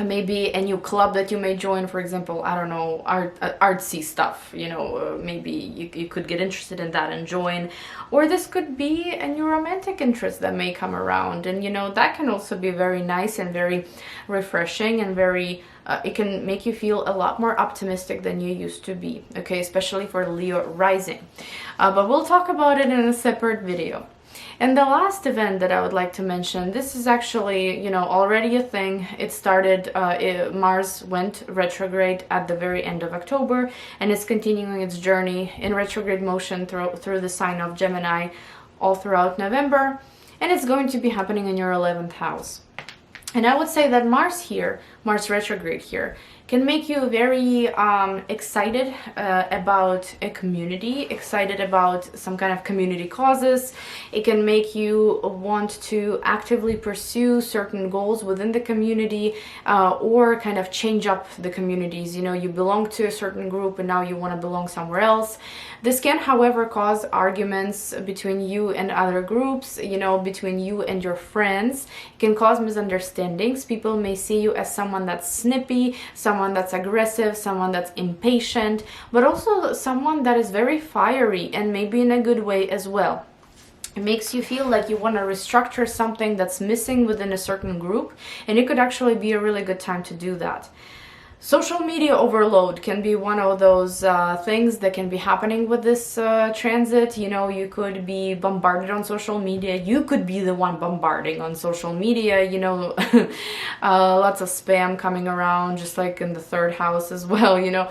maybe a new club that you may join, for example, I don't know, artsy stuff, you know, maybe you could get interested in that and join. Or this could be a new romantic interest that may come around, and you know, that can also be very nice and very refreshing, and very it can make you feel a lot more optimistic than you used to be, okay, especially for Leo rising. But we'll talk about it in a separate video. And the last event that I would like to mention, this is actually, you know, already a thing. It started, Mars went retrograde at the very end of October, and it's continuing its journey in retrograde motion through the sign of Gemini all throughout November, and it's going to be happening in your 11th house. And I would say that Mars retrograde here, can make you very excited about a community, excited about some kind of community causes. It can make you want to actively pursue certain goals within the community, or kind of change up the communities. You know, you belong to a certain group and now you want to belong somewhere else. This can, however, cause arguments between you and other groups, you know, between you and your friends. It can cause misunderstandings. People may see you as someone that's snippy, someone that's aggressive, someone that's impatient, but also someone that is very fiery, and maybe in a good way as well. It makes you feel like you want to restructure something that's missing within a certain group, and it could actually be a really good time to do that. Social media overload can be one of those things that can be happening with this transit. You know, you could be bombarded on social media. You could be the one bombarding on social media, you know, lots of spam coming around, just like in the 3rd house as well, you know.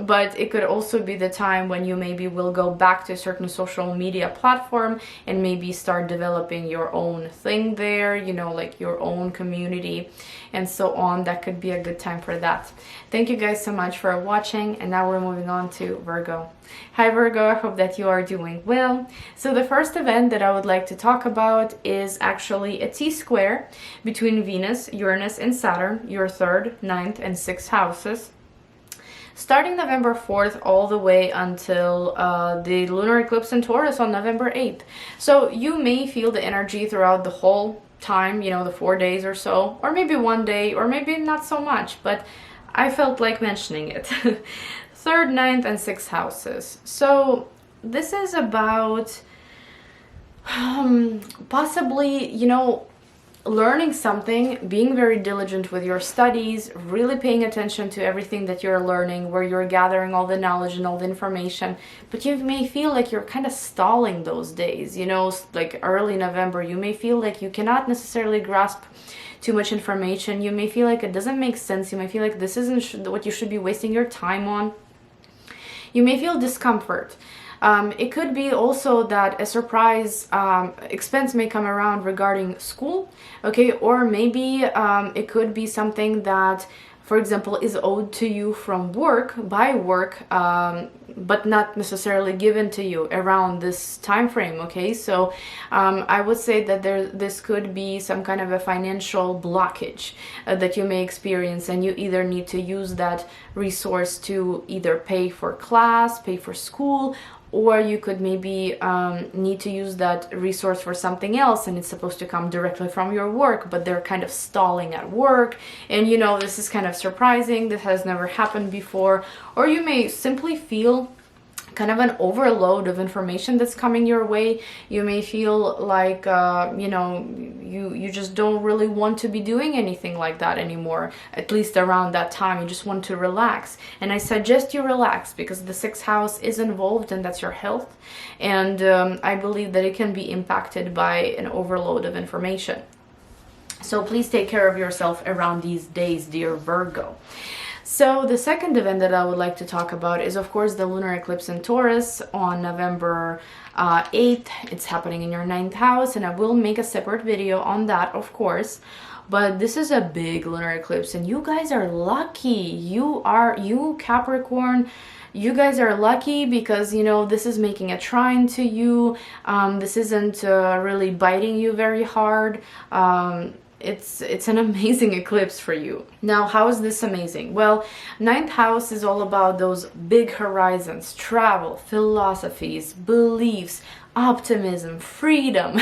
but it could also be the time when you maybe will go back to a certain social media platform and maybe start developing your own thing there, you know, like your own community and so on. That could be a good time for that. Thank you guys so much for watching, and now we're moving on to Virgo. Hi Virgo, I hope that you are doing well. So the first event that I would like to talk about is actually a T-square between Venus, Uranus, and Saturn, your 3rd, 9th, and 6th houses, starting November 4th all the way until the lunar eclipse in Taurus on November 8th. So you may feel the energy throughout the whole time, you know, the 4 days or so, or maybe one day, or maybe not so much, but I felt like mentioning it. 3rd, 9th, and 6th houses. So this is about possibly, you know, learning something, being very diligent with your studies, really paying attention to everything that you're learning, where you're gathering all the knowledge and all the information, but you may feel like you're kind of stalling those days, you know, like early November, you may feel like you cannot necessarily grasp too much information, you may feel like it doesn't make sense, you may feel like this isn't what you should be wasting your time on. You may feel discomfort. It could be also that a surprise expense may come around regarding school, okay, or maybe it could be something that, for example, is owed to you from work, by work, but not necessarily given to you around this time frame, okay? So I would say that this could be some kind of a financial blockage that you may experience, and you either need to use that resource to either pay for class, pay for school, or you could maybe need to use that resource for something else, and it's supposed to come directly from your work, but they're kind of stalling at work, and you know, this is kind of surprising, this has never happened before. Or you may simply feel kind of an overload of information that's coming your way. You may feel like you know, you just don't really want to be doing anything like that anymore, at least around that time. You just want to relax, and I suggest you relax, because the 6th house is involved, and that's your health, and I believe that it can be impacted by an overload of information. So please take care of yourself around these days, dear Virgo. So the second event that I would like to talk about is, of course, the lunar eclipse in Taurus on November 8th. It's happening in your 9th house, and I will make a separate video on that, of course. But this is a big lunar eclipse, and you guys are lucky. You Capricorn, you guys are lucky, because, you know, this is making a trine to you. This isn't really biting you very hard. It's an amazing eclipse for you. Now, how is this amazing? Well, 9th house is all about those big horizons, travel, philosophies, beliefs, optimism, freedom,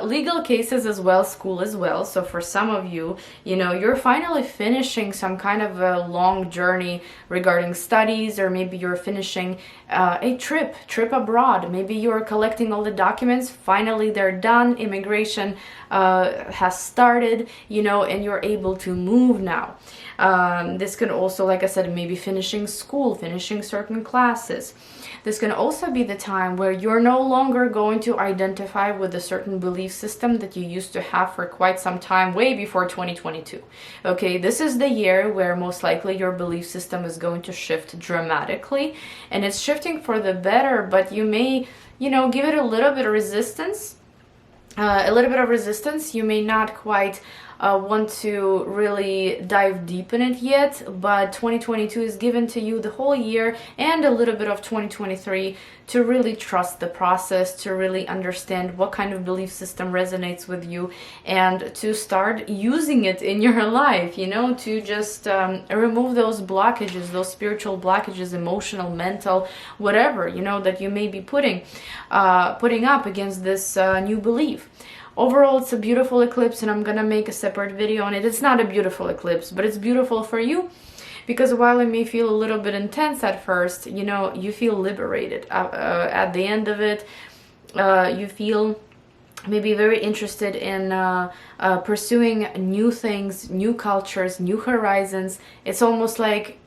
legal cases as well, school as well. So for some of you, you know, you're finally finishing some kind of a long journey regarding studies, or maybe you're finishing a trip abroad. Maybe you're collecting all the documents, finally they're done, immigration has started, you know, and you're able to move now. This can also, like I said, maybe finishing school, finishing certain classes. This can also be the time where you're no longer going to identify with a certain belief system that you used to have for quite some time, way before 2022. Okay, this is the year where most likely your belief system is going to shift dramatically, and it's shifting for the better, but you may, you know, give it a little bit of resistance. You may not quite want to really dive deep in it yet, but 2022 is given to you the whole year, and a little bit of 2023, to really trust the process, to really understand what kind of belief system resonates with you, and to start using it in your life, you know, to just remove those blockages, those spiritual blockages, emotional, mental, whatever, you know, that you may be putting up against this new belief. Overall, it's a beautiful eclipse, and I'm gonna make a separate video on it. It's not a beautiful eclipse, but it's beautiful for you, because while it may feel a little bit intense at first, you know, you feel liberated. At the end of it, you feel maybe very interested in pursuing new things, new cultures, new horizons. It's almost like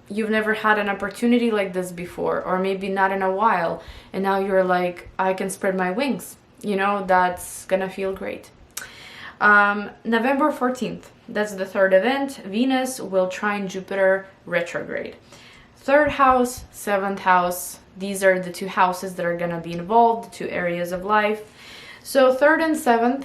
you've never had an opportunity like this before, or maybe not in a while, and now you're like, I can spread my wings. You know, that's gonna feel great. November 14th, that's the third event. Venus will trine Jupiter retrograde. 3rd house, 7th house. These are the 2 houses that are going to be involved, the 2 areas of life. So 3rd and 7th,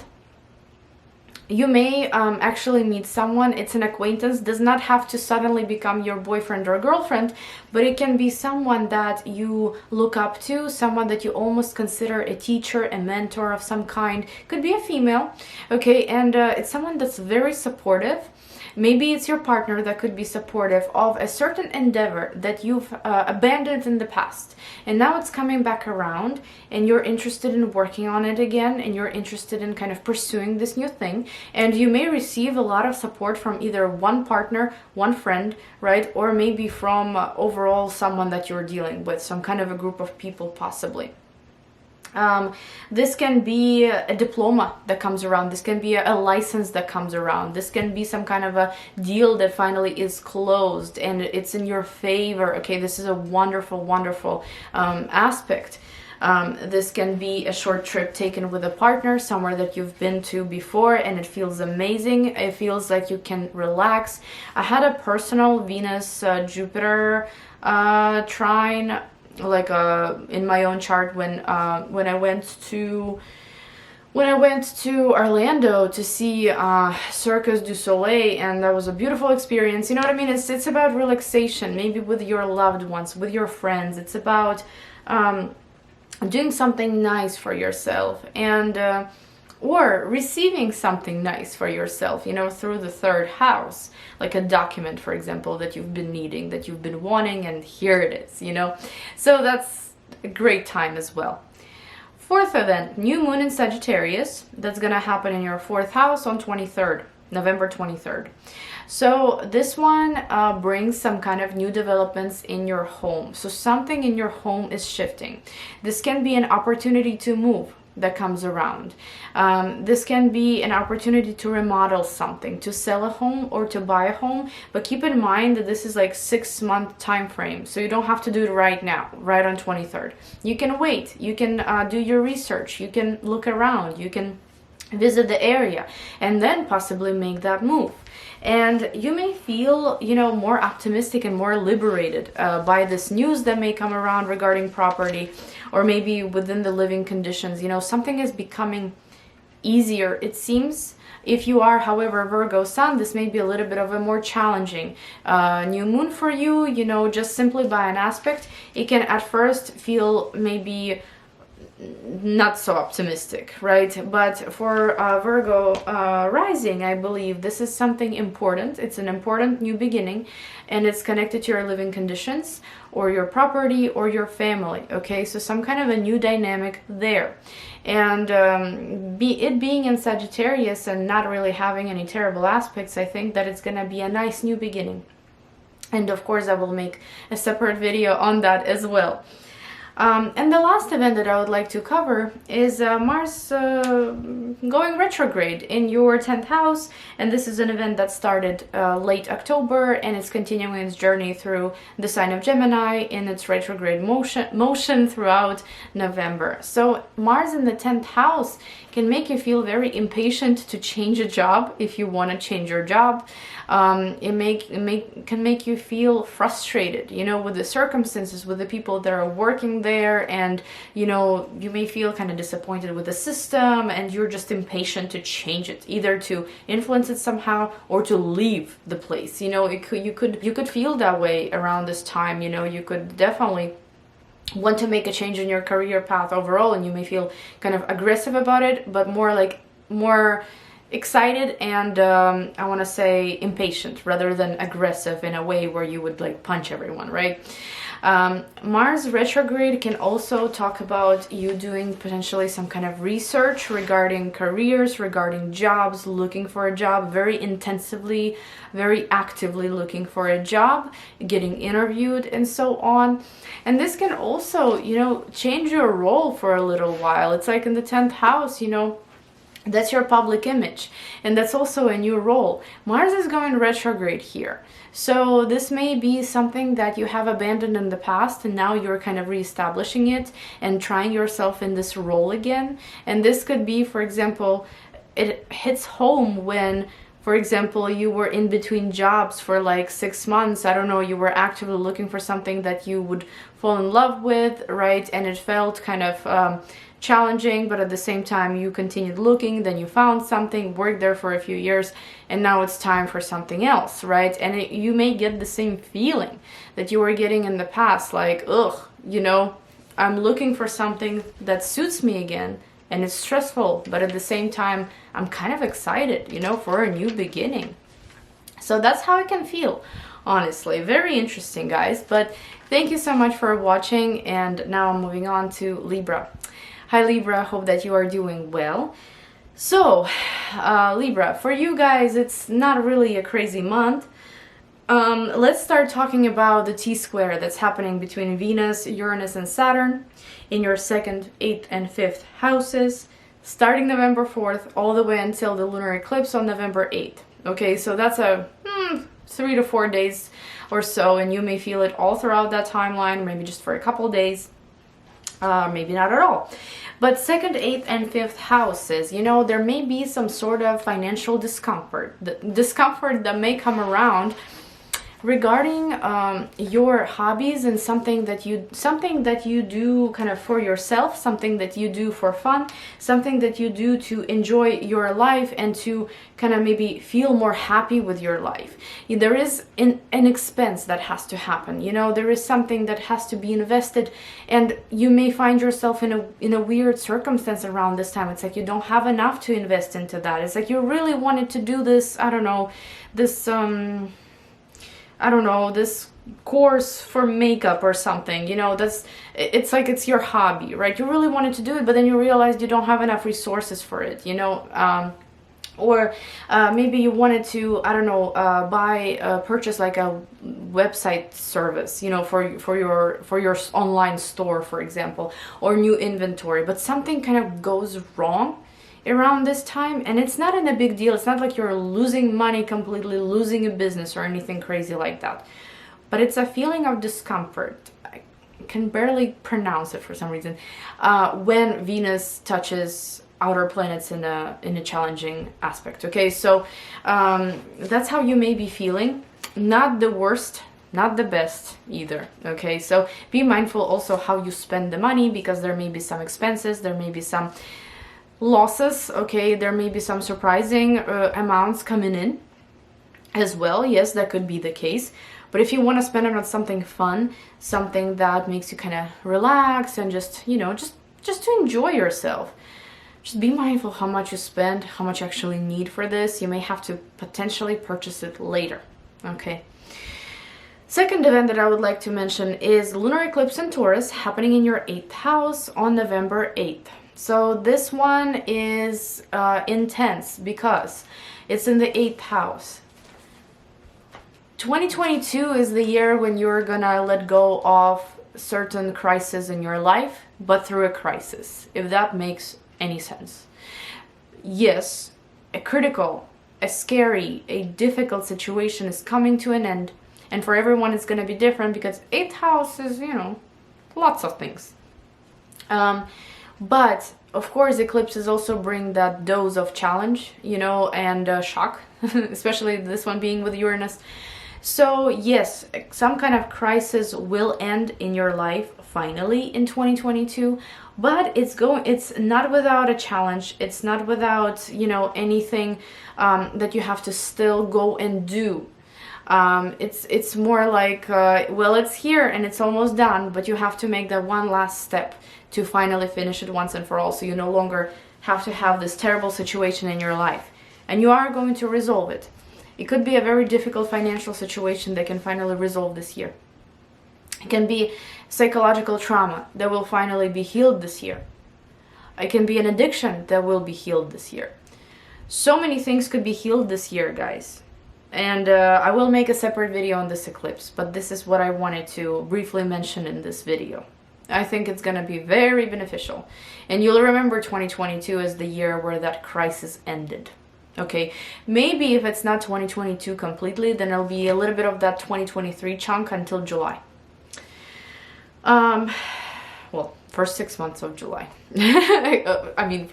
you may actually meet someone. It's an acquaintance, does not have to suddenly become your boyfriend or girlfriend, but it can be someone that you look up to, someone that you almost consider a teacher, a mentor of some kind. Could be a female, okay, and it's someone that's very supportive. Maybe it's your partner that could be supportive of a certain endeavor that you've abandoned in the past. And now it's coming back around and you're interested in working on it again, and you're interested in kind of pursuing this new thing. And you may receive a lot of support from either one partner, one friend, right? Or maybe from overall someone that you're dealing with, some kind of a group of people possibly. This can be a diploma that comes around. This can be a license that comes around. This can be some kind of a deal that finally is closed and it's in your favor. Okay, this is a wonderful, wonderful aspect. This can be a short trip taken with a partner, somewhere that you've been to before, and it feels amazing. It feels like you can relax. I had a personal Venus Jupiter trine, like in my own chart when I went to Orlando to see Circus du Soleil, and that was a beautiful experience. You know what I mean? It's about relaxation, maybe with your loved ones, with your friends. It's about doing something nice for yourself, and or receiving something nice for yourself, you know, through the 3rd house, like a document, for example, that you've been needing, that you've been wanting, and here it is, you know. So that's a great time as well. 4th event, new moon in Sagittarius. That's gonna happen in your 4th house on 23rd, November 23rd. So this one brings some kind of new developments in your home. So something in your home is shifting. This can be an opportunity to move that comes around. This can be an opportunity to remodel something, to sell a home or to buy a home, but keep in mind that this is like 6-month time frame, so you don't have to do it right now, right on 23rd. You can wait, you can do your research, you can look around, you can visit the area, and then possibly make that move. And you may feel, you know, more optimistic and more liberated by this news that may come around regarding property, or maybe within the living conditions. You know, something is becoming easier, it seems. If you are, however, Virgo sun, this may be a little bit of a more challenging new moon for you. You know, just simply by an aspect, it can at first feel maybe not so optimistic, right? But for Virgo rising, I believe this is something important. It's an important new beginning, and it's connected to your living conditions or your property or your family. Okay, so some kind of a new dynamic there. And it being in Sagittarius and not really having any terrible aspects, I think that it's gonna be a nice new beginning. And of course I will make a separate video on that as well. And the last event that I would like to cover is Mars going retrograde in your 10th house, and this is an event that started late October, and it's continuing its journey through the sign of Gemini in its retrograde motion throughout November. So Mars in the 10th house can make you feel very impatient to change a job if you want to change your job. It can make you feel frustrated, you know, with the circumstances, with the people that are working there, and you know, you may feel kind of disappointed with the system, and you're just impatient to change it, either to influence it somehow or to leave the place. You know, you could feel that way around this time. You know, you could definitely want to make a change in your career path overall, and you may feel kind of aggressive about it, but more excited and I want to say impatient rather than aggressive in a way where you would like punch everyone, right? Mars retrograde can also talk about you doing potentially some kind of research regarding careers, regarding jobs, looking for a job very intensively, very actively looking for a job, getting interviewed and so on. And this can also, you know, change your role for a little while. It's like in the 10th house, you know, that's your public image, and that's also a new role. Mars is going retrograde here, so this may be something that you have abandoned in the past, and now you're kind of reestablishing it and trying yourself in this role again. And this could be, for example, it hits home when For example, you were in between jobs for like 6 months. I don't know, you were actively looking for something that you would fall in love with, right? And it felt kind of challenging, but at the same time you continued looking, then you found something, worked there for a few years, and now it's time for something else, right? And you may get the same feeling that you were getting in the past, like, ugh, you know, I'm looking for something that suits me again, and it's stressful, but at the same time I'm kind of excited, you know, for a new beginning. So that's how I can feel, honestly. Very interesting, guys. But thank you so much for watching, and now I'm moving on to Libra. Hi Libra, hope that you are doing well. So Libra, for you guys, it's not really a crazy month. Let's start talking about the T-square that's happening between Venus, Uranus, and Saturn in your 2nd, 8th, and 5th houses, starting November 4th all the way until the lunar eclipse on November 8th. Okay, so that's a 3 to 4 days or so, and you may feel it all throughout that timeline, maybe just for a couple days, maybe not at all. But 2nd, 8th, and 5th houses, you know, there may be some sort of financial discomfort. The discomfort that may come around regarding your hobbies and something that you do kind of for yourself, something that you do for fun, something that you do to enjoy your life and to kind of maybe feel more happy with your life. There is an expense that has to happen, you know, there is something that has to be invested, and you may find yourself in a weird circumstance around this time. It's like you don't have enough to invest into that. It's like you really wanted to do this, I don't know, this course for makeup or something, you know, it's like it's your hobby, right? You really wanted to do it, but then you realized you don't have enough resources for it, you know, or maybe you wanted to, I don't know, purchase like a website service, you know, for your online store, for example, or new inventory, but something kind of goes wrong around this time, and it's not a big deal. It's not like you're losing money, completely losing a business or anything crazy like that, but it's a feeling of discomfort. I can barely pronounce it for some reason, when Venus touches outer planets in a challenging aspect. Okay, so that's how you may be feeling. Not the worst, not the best either. Okay, so be mindful also how you spend the money, because there may be some expenses, there may be some losses. Okay, there may be some surprising amounts coming in as well. Yes, that could be the case, but if you want to spend it on something fun, something that makes you kind of relax and just, you know, just to enjoy yourself, just be mindful how much you spend, how much you actually need for this. You may have to potentially purchase it later. Okay, second event that I would like to mention is lunar eclipse in Taurus happening in your 8th house on November 8th. So this one is intense because it's in the 8th house. 2022 is the year when you're gonna let go of certain crises in your life, but through a crisis, if that makes any sense. Yes, a critical, a scary, a difficult situation is coming to an end, and for everyone it's gonna be different, because 8th house is, you know, lots of things. But of course eclipses also bring that dose of challenge, you know, and shock, especially this one being with Uranus. So yes, some kind of crisis will end in your life finally in 2022, but it's not without a challenge. It's not without, you know, anything that you have to still go and do. It's more like, well, it's here and it's almost done, but you have to make that one last step to finally finish it once and for all, so you no longer have to have this terrible situation in your life, and you are going to resolve it. It could be a very difficult financial situation that can finally resolve this year. It can be psychological trauma that will finally be healed this year. It can be an addiction that will be healed this year. So many things could be healed this year, guys. And I will make a separate video on this eclipse, but this is what I wanted to briefly mention in this video. I think it's going to be very beneficial. And you'll remember 2022 as the year where that crisis ended. Okay, maybe if it's not 2022 completely, then it'll be a little bit of that 2023 chunk until July. Well, first 6 months of July. I mean,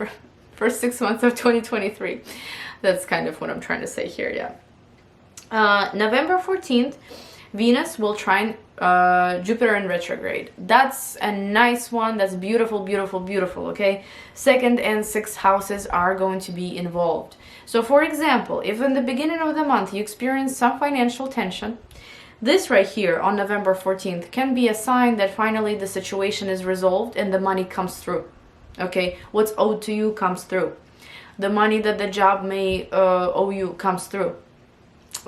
first 6 months of 2023. That's kind of what I'm trying to say here, yeah. November 14th, Venus will trine Jupiter in retrograde. That's a nice one. That's beautiful, beautiful, beautiful, okay? Second and sixth houses are going to be involved. So for example, if in the beginning of the month you experience some financial tension, this right here on November 14th can be a sign that finally the situation is resolved and the money comes through, okay? What's owed to you comes through. The money that the job may owe you comes through.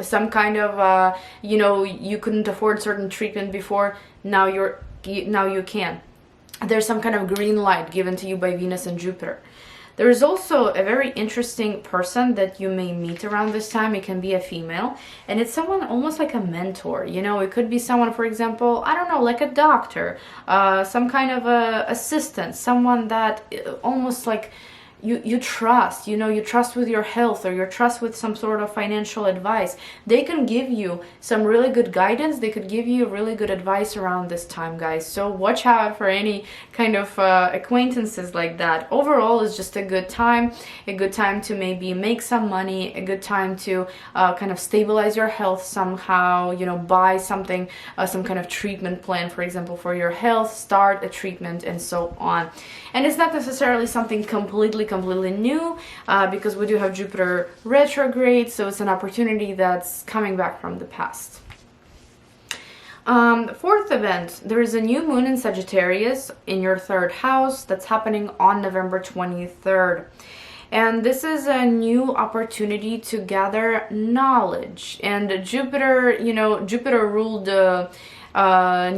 Some kind of you know, you couldn't afford certain treatment before, now you can. There's some kind of green light given to you by Venus and Jupiter. There is also a very interesting person that you may meet around this time. It can be a female, and it's someone almost like a mentor. You know, it could be someone, for example, I don't know, like a doctor, some kind of a assistant, someone that almost like you trust, you know, you trust with your health, or you trust with some sort of financial advice. They can give you some really good guidance. They could give you really good advice around this time, guys. So watch out for any kind of acquaintances like that. Overall, it's just a good time to maybe make some money, a good time to kind of stabilize your health somehow, you know, buy something, some kind of treatment plan, for example, for your health, start a treatment, and so on. And it's not necessarily something completely new, because we do have Jupiter retrograde, so it's an opportunity that's coming back from the past. Fourth event, there is a new moon in Sagittarius in your third house that's happening on November 23rd. And this is a new opportunity to gather knowledge. And Jupiter, you know, Jupiter ruled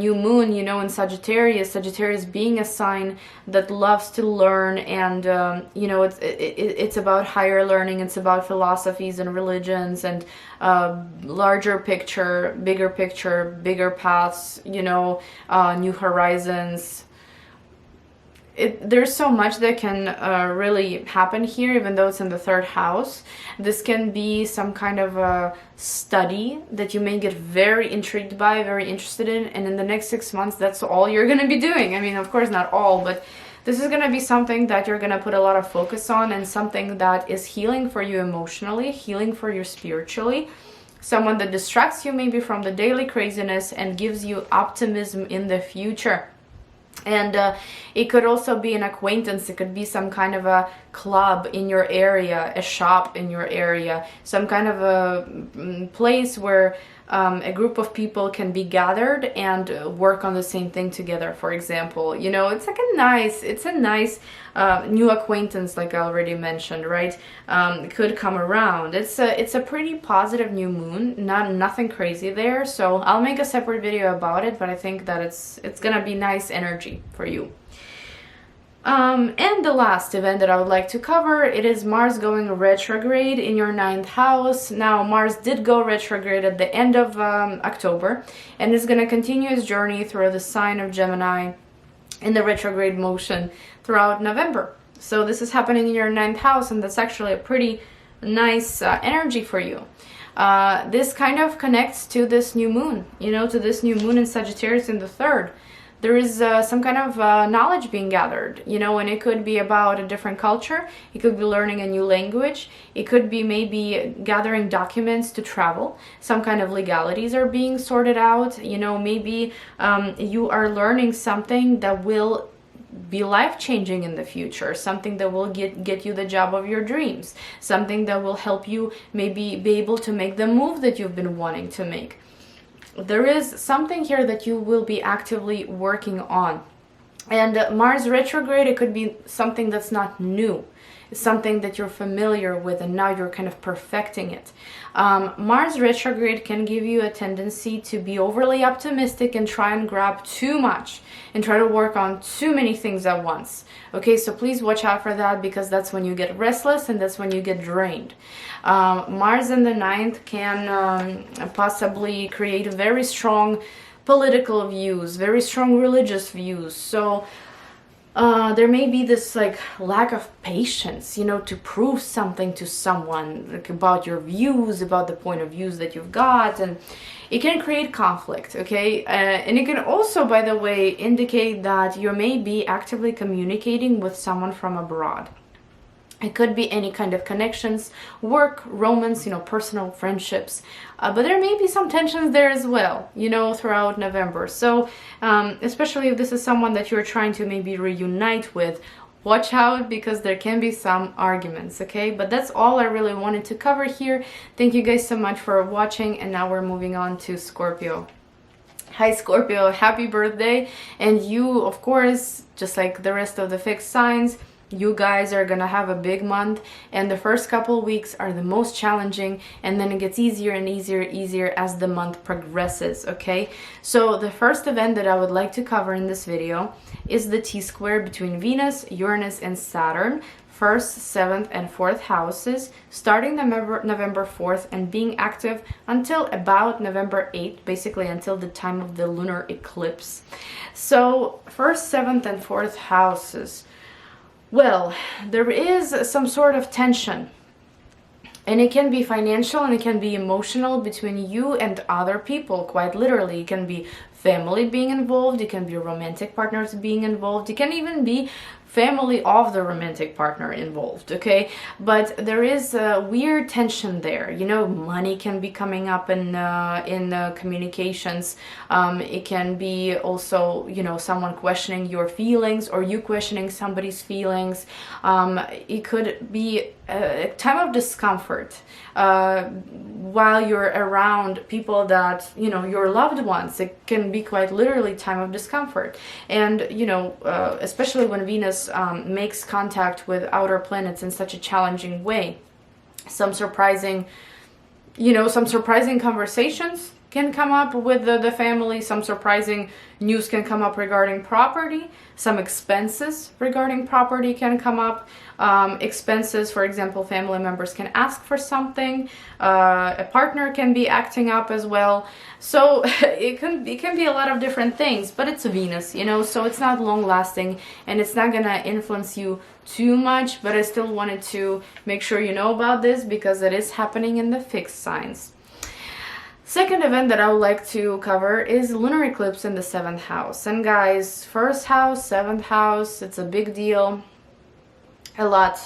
new moon, you know, in Sagittarius. Sagittarius being a sign that loves to learn, and you know, it's about higher learning. It's about philosophies and religions and larger picture, bigger paths, you know, new horizons. There's so much that can really happen here, even though it's in the third house. This can be some kind of a study that you may get very intrigued by, very interested in, and in the next 6 months, that's all you're going to be doing. I mean, of course, not all, but this is going to be something that you're going to put a lot of focus on, and something that is healing for you emotionally, healing for you spiritually. Someone that distracts you maybe from the daily craziness and gives you optimism in the future. And it could also be an acquaintance. It could be some kind of a club in your area, a shop in your area, some kind of a place where a group of people can be gathered and work on the same thing together, for example. You know, it's like a nice new acquaintance, like I already mentioned, right? Could come around. It's a pretty positive new moon, nothing crazy there. So I'll make a separate video about it, but I think that it's gonna be nice energy for you. And the last event that I would like to cover, it is Mars going retrograde in your 9th house. Now, Mars did go retrograde at the end of October, and is going to continue his journey through the sign of Gemini in the retrograde motion throughout November. So this is happening in your 9th house, and that's actually a pretty nice energy for you. This kind of connects to this new moon, you know, to this new moon in Sagittarius in the 3rd. There is some kind of knowledge being gathered, you know, and it could be about a different culture. It could be learning a new language. It could be maybe gathering documents to travel. Some kind of legalities are being sorted out. You know, maybe you are learning something that will be life-changing in the future, something that will get you the job of your dreams, something that will help you maybe be able to make the move that you've been wanting to make. There is something here that you will be actively working on. And Mars retrograde, it could be something that's not new. It's something that you're familiar with, and now you're kind of perfecting it. Mars retrograde can give you a tendency to be overly optimistic and try and grab too much and try to work on too many things at once. Okay, so please watch out for that, because that's when you get restless and that's when you get drained. Mars in the 9th can possibly create very strong political views, very strong religious views. So there may be this like lack of patience, you know, to prove something to someone, like, about your views, about the point of views that you've got, and it can create conflict, okay? And it can also, by the way, indicate that you may be actively communicating with someone from abroad. It could be any kind of connections, work, romance, personal friendships. But there may be some tensions there as well, throughout November. So especially if this is someone that you're trying to maybe reunite with, watch out, because there can be some arguments, okay? But that's all I really wanted to cover here. Thank you guys so much for watching, and now we're moving on to Scorpio. Hi Scorpio, happy birthday. And you, of course, just like the rest of the fixed signs, you guys are gonna have a big month, and the first couple weeks are the most challenging, and then it gets easier and easier as the month progresses, okay? So the first event that I would like to cover in this video is the T-square between Venus, Uranus, and Saturn, 1st, 7th, and 4th houses, starting November 4th and being active until about November 8th, basically until the time of the lunar eclipse. So 1st, 7th, and 4th houses. Well, there is some sort of tension, and it can be financial and it can be emotional between you and other people, quite literally. It can be family being involved, it can be romantic partners being involved, it can even be family of the romantic partner involved, okay? But there is a weird tension there. Money can be coming up in communications. It can be also, someone questioning your feelings, or you questioning somebody's feelings. It could be a time of discomfort while you're around people that, your loved ones. It can be quite literally time of discomfort. And, especially when Venus makes contact with outer planets in such a challenging way. Some surprising conversations can come up with the family. Some surprising news can come up regarding property. Some expenses regarding property can come up. Expenses, for example, family members can ask for something. A partner can be acting up as well. So it can be a lot of different things, but it's Venus, so it's not long lasting, and it's not gonna influence you too much. But I still wanted to make sure you know about this, because it is happening in the fixed signs. Second event that I would like to cover is lunar eclipse in the 7th house. And guys, 1st house, 7th house, it's a big deal. A lot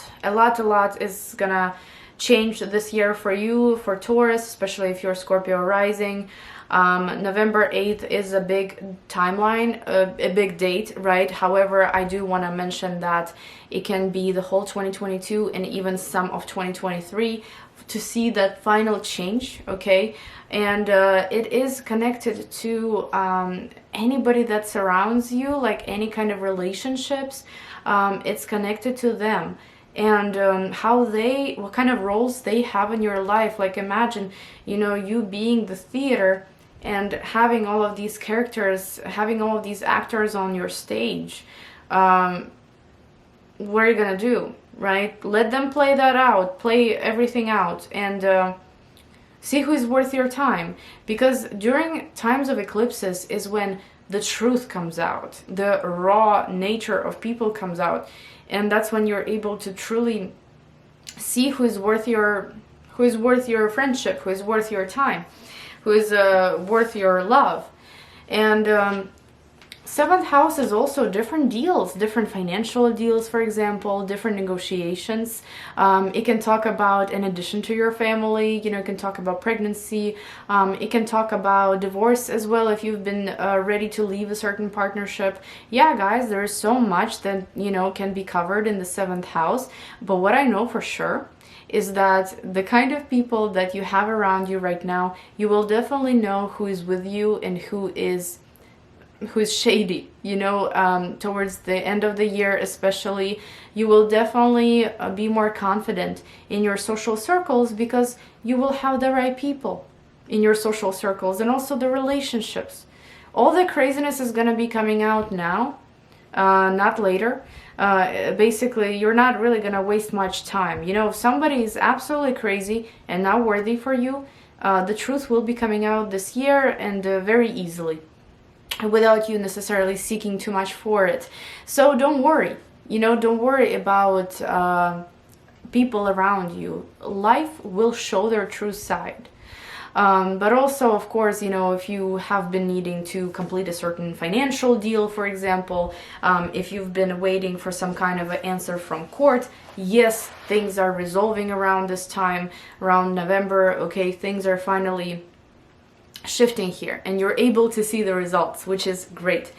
is gonna change this year for you, for Taurus, especially if you're Scorpio rising. November 8th is a big timeline, a big date, right? However, I do want to mention that it can be the whole 2022 and even some of 2023 to see that final change, okay? And it is connected to anybody that surrounds you, like any kind of relationships. It's connected to them, and what kind of roles they have in your life. Like imagine, you being the theater and having all of these characters, having all of these actors on your stage. What are you gonna do, right? Let them play that out, play everything out, and see who is worth your time. Because during times of eclipses is when the truth comes out, the raw nature of people comes out, and that's when you're able to truly see who is worth your friendship, who is worth your time, who is worth your love. And 7th house is also different deals, different financial deals, for example, different negotiations. It can talk about, in addition to your family, it can talk about pregnancy. It can talk about divorce as well, if you've been ready to leave a certain partnership. Yeah, guys, there is so much that, can be covered in the 7th house. But what I know for sure is that the kind of people that you have around you right now, you will definitely know who is with you and who is shady, towards the end of the year especially. You will definitely be more confident in your social circles, because you will have the right people in your social circles, and also the relationships. All the craziness is going to be coming out now, not later. Basically, you're not really going to waste much time. If somebody is absolutely crazy and not worthy for you, the truth will be coming out this year, and very easily, without you necessarily seeking too much for it. So don't worry, don't worry about people around you. Life will show their true side. But also, of course, you know, if you have been needing to complete a certain financial deal, for example, if you've been waiting for some kind of an answer from court, yes, things are resolving around this time, around November. Okay, things are finally shifting here, and you're able to see the results, which is great.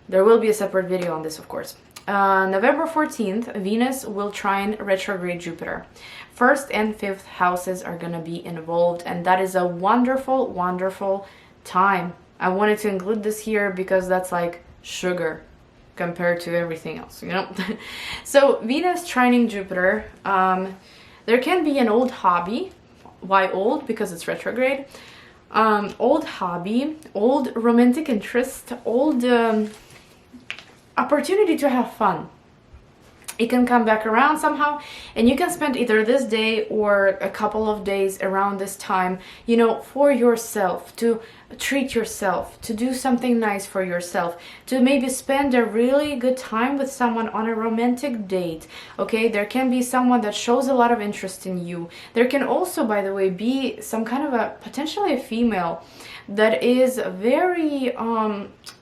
There will be a separate video on this, of course. November 14th, Venus will trine retrograde Jupiter. First and fifth houses are going to be involved, and that is a wonderful, wonderful time. I wanted to include this here because that's like sugar compared to everything else, you know? So Venus trining Jupiter, there can be an old hobby. Why old? Because it's retrograde. Old hobby, old romantic interest, old opportunity to have fun. It can come back around somehow, and you can spend either this day or a couple of days around this time, you know, for yourself, to treat yourself, to do something nice for yourself, to maybe spend a really good time with someone on a romantic date. Okay, there can be someone that shows a lot of interest in you. There can also, by the way, be some kind of a, potentially a female that is very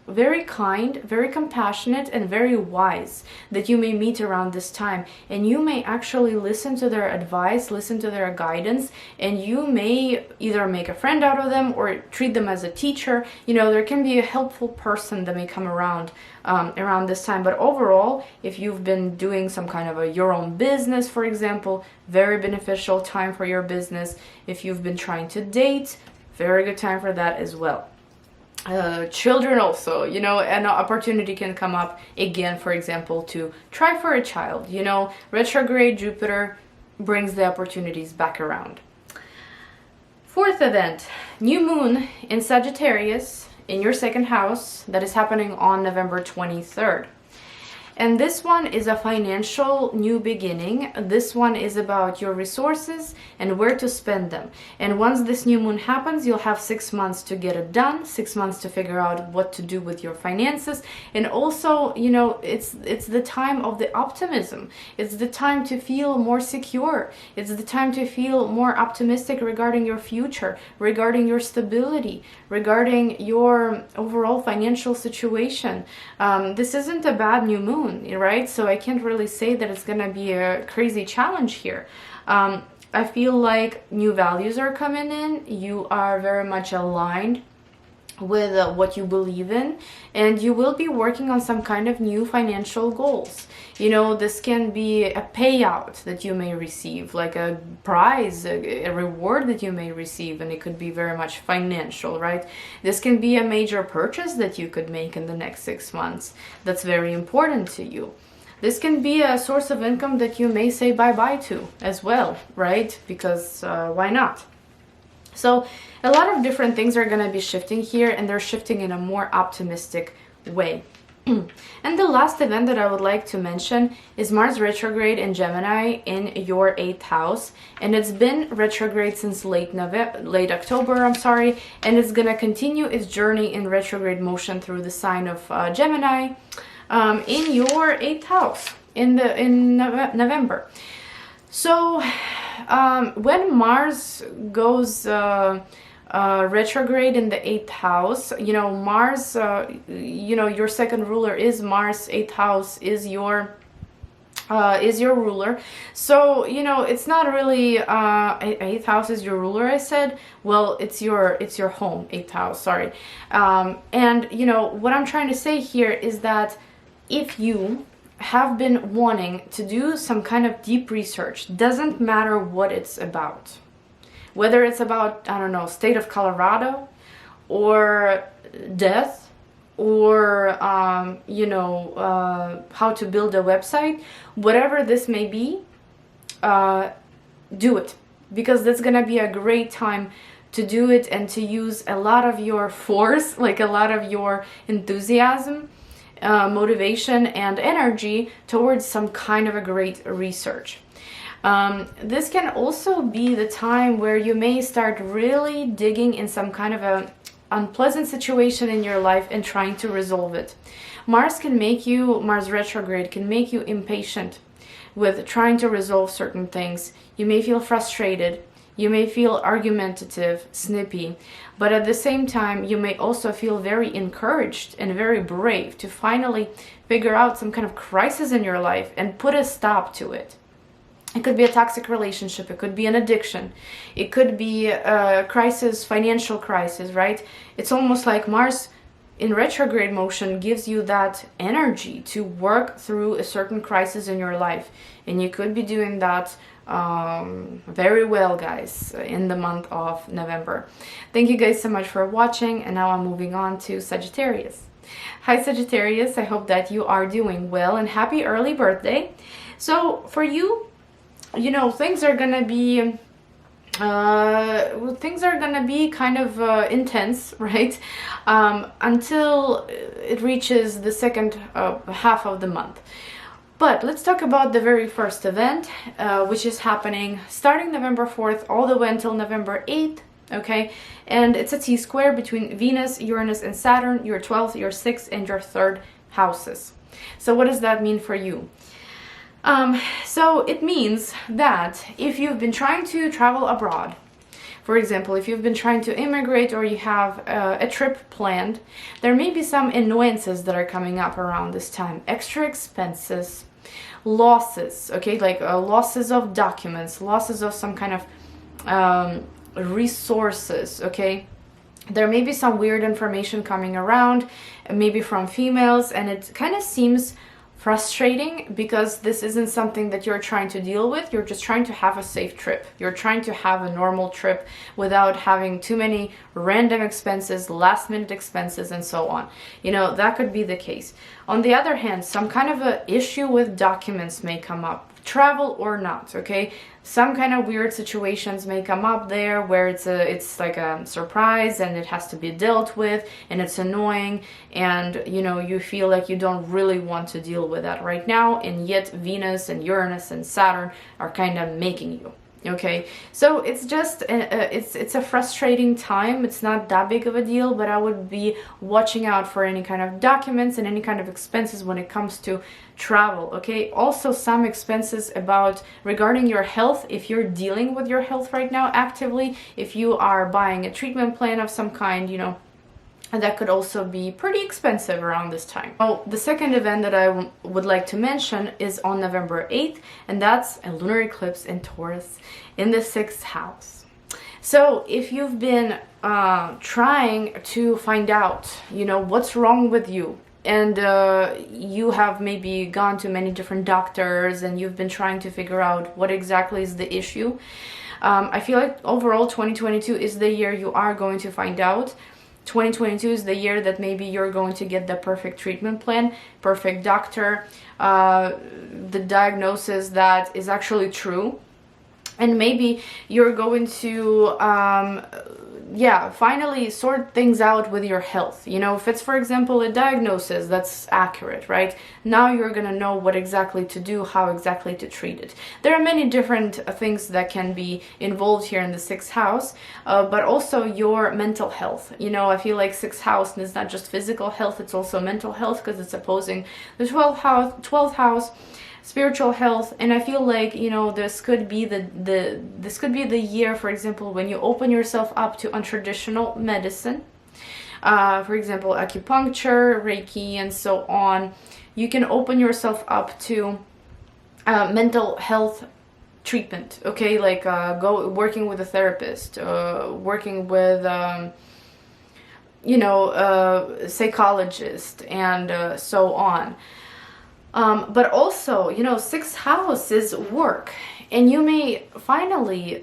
very kind, very compassionate, and very wise, that you may meet around this time, and you may actually listen to their advice, listen to their guidance, and you may either make a friend out of them or treat them as a teacher. You know, there can be a helpful person that may come around around this time. But overall, if you've been doing some kind of your own business, for example, very beneficial time for your business. If you've been trying to date, very good time for that as well. Children also, you know, an opportunity can come up again, for example, to try for a child. You know, retrograde Jupiter brings the opportunities back around. Fourth event, new moon in Sagittarius in your second house, that is happening on November 23rd. And this one is a financial new beginning. This one is about your resources and where to spend them. And once this new moon happens, you'll have 6 months to get it done, 6 months to figure out what to do with your finances. And also, you know, it's the time of the optimism. It's the time to feel more secure. It's the time to feel more optimistic regarding your future, regarding your stability, regarding your overall financial situation. This isn't a bad new moon, right? So I can't really say that it's gonna be a crazy challenge here. I feel like new values are coming in. You are very much aligned with what you believe in, and you will be working on some kind of new financial goals. You know, this can be a payout that you may receive, like a prize, a reward that you may receive, and it could be very much financial, right? This can be a major purchase that you could make in the next 6 months that's very important to you. This can be a source of income that you may say bye-bye to as well, right? Because why not? So a lot of different things are going to be shifting here, and they're shifting in a more optimistic way. And the last event that I would like to mention is Mars retrograde in Gemini in your 8th house, and it's been retrograde since late October, and it's going to continue its journey in retrograde motion through the sign of Gemini in your 8th house in November. So when Mars goes retrograde in the 8th house, you know, Mars, you know, your second ruler is Mars. 8th house is your ruler. So, you know, it's not really 8th house is your ruler, I said. Well, it's your home, 8th house, sorry. And you know what I'm trying to say here is that if you have been wanting to do some kind of deep research, doesn't matter what it's about, whether it's about, I don't know, state of Colorado or death, or you know, how to build a website, whatever this may be, do it, because that's gonna be a great time to do it and to use a lot of your force, like a lot of your enthusiasm, motivation and energy towards some kind of a great research. This can also be the time where you may start really digging in some kind of a unpleasant situation in your life and trying to resolve it. Mars retrograde can make you impatient with trying to resolve certain things. You may feel frustrated. You may feel argumentative, snippy, but at the same time, you may also feel very encouraged and very brave to finally figure out some kind of crisis in your life and put a stop to it. It could be a toxic relationship. It could be an addiction. It could be a crisis, financial crisis, right? It's almost like Mars in retrograde motion gives you that energy to work through a certain crisis in your life. And you could be doing that very well, guys, in the month of November. Thank you guys so much for watching. And now I'm moving on to Sagittarius. Hi, Sagittarius. I hope that you are doing well and happy early birthday. So for you, you know, things are gonna be kind of intense, right? Until it reaches the second half of the month. But let's talk about the very first event, which is happening starting November 4th all the way until November 8th. Okay, and it's a T-square between Venus, Uranus, and Saturn, your 12th, your 6th, and your 3rd houses. So what does that mean for you? So it means that if you've been trying to travel abroad, for example, if you've been trying to immigrate or you have a trip planned, there may be some annoyances that are coming up around this time. Extra expenses, losses, okay, like losses of documents, losses of some kind of resources, okay? There may be some weird information coming around, maybe from females, and it kind of seems frustrating because this isn't something that you're trying to deal with. You're just trying to have a safe trip. You're trying to have a normal trip without having too many random expenses, last minute expenses, and so on. You know, that could be the case. On the other hand, some kind of a issue with documents may come up, travel or not, okay? Some kind of weird situations may come up there where it's like a surprise and it has to be dealt with and it's annoying, and you know, you feel like you don't really want to deal with that right now, and yet Venus and Uranus and Saturn are kind of making you. Okay, so it's just it's a frustrating time. It's not that big of a deal, but I would be watching out for any kind of documents and any kind of expenses when it comes to travel. Okay, also some expenses regarding your health. If you're dealing with your health right now actively, if you are buying a treatment plan of some kind, you know, and that could also be pretty expensive around this time. Well, the second event that I would like to mention is on November 8th, and that's a lunar eclipse in Taurus in the 6th house. So if you've been trying to find out, you know, what's wrong with you, and you have maybe gone to many different doctors and you've been trying to figure out what exactly is the issue, I feel like overall 2022 is the year you are going to find out. 2022 is the year that maybe you're going to get the perfect treatment plan, perfect doctor, the diagnosis that is actually true, and maybe you're going to finally sort things out with your health. You know, if it's, for example, a diagnosis that's accurate, right? Now you're gonna know what exactly to do, how exactly to treat it. There are many different things that can be involved here in the 6th house, but also your mental health. You know, I feel like 6th house is not just physical health, it's also mental health, because it's opposing the 12th house, spiritual health. And I feel like, you know, this could be the year, for example, when you open yourself up to untraditional medicine, for example, acupuncture, Reiki, and so on. You can open yourself up to mental health treatment, okay, like working with a therapist, working with psychologist, and so on. But also, you know, 6th house is work, and you may finally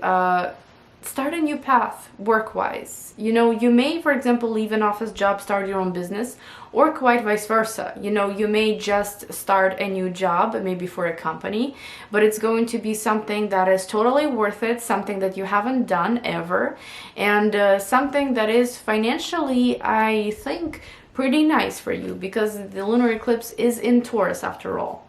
start a new path work-wise. You know, you may, for example, leave an office job, start your own business, or quite vice versa. You know, you may just start a new job, maybe for a company, but it's going to be something that is totally worth it, something that you haven't done ever, and something that is financially, I think, pretty nice for you, because the lunar eclipse is in Taurus after all.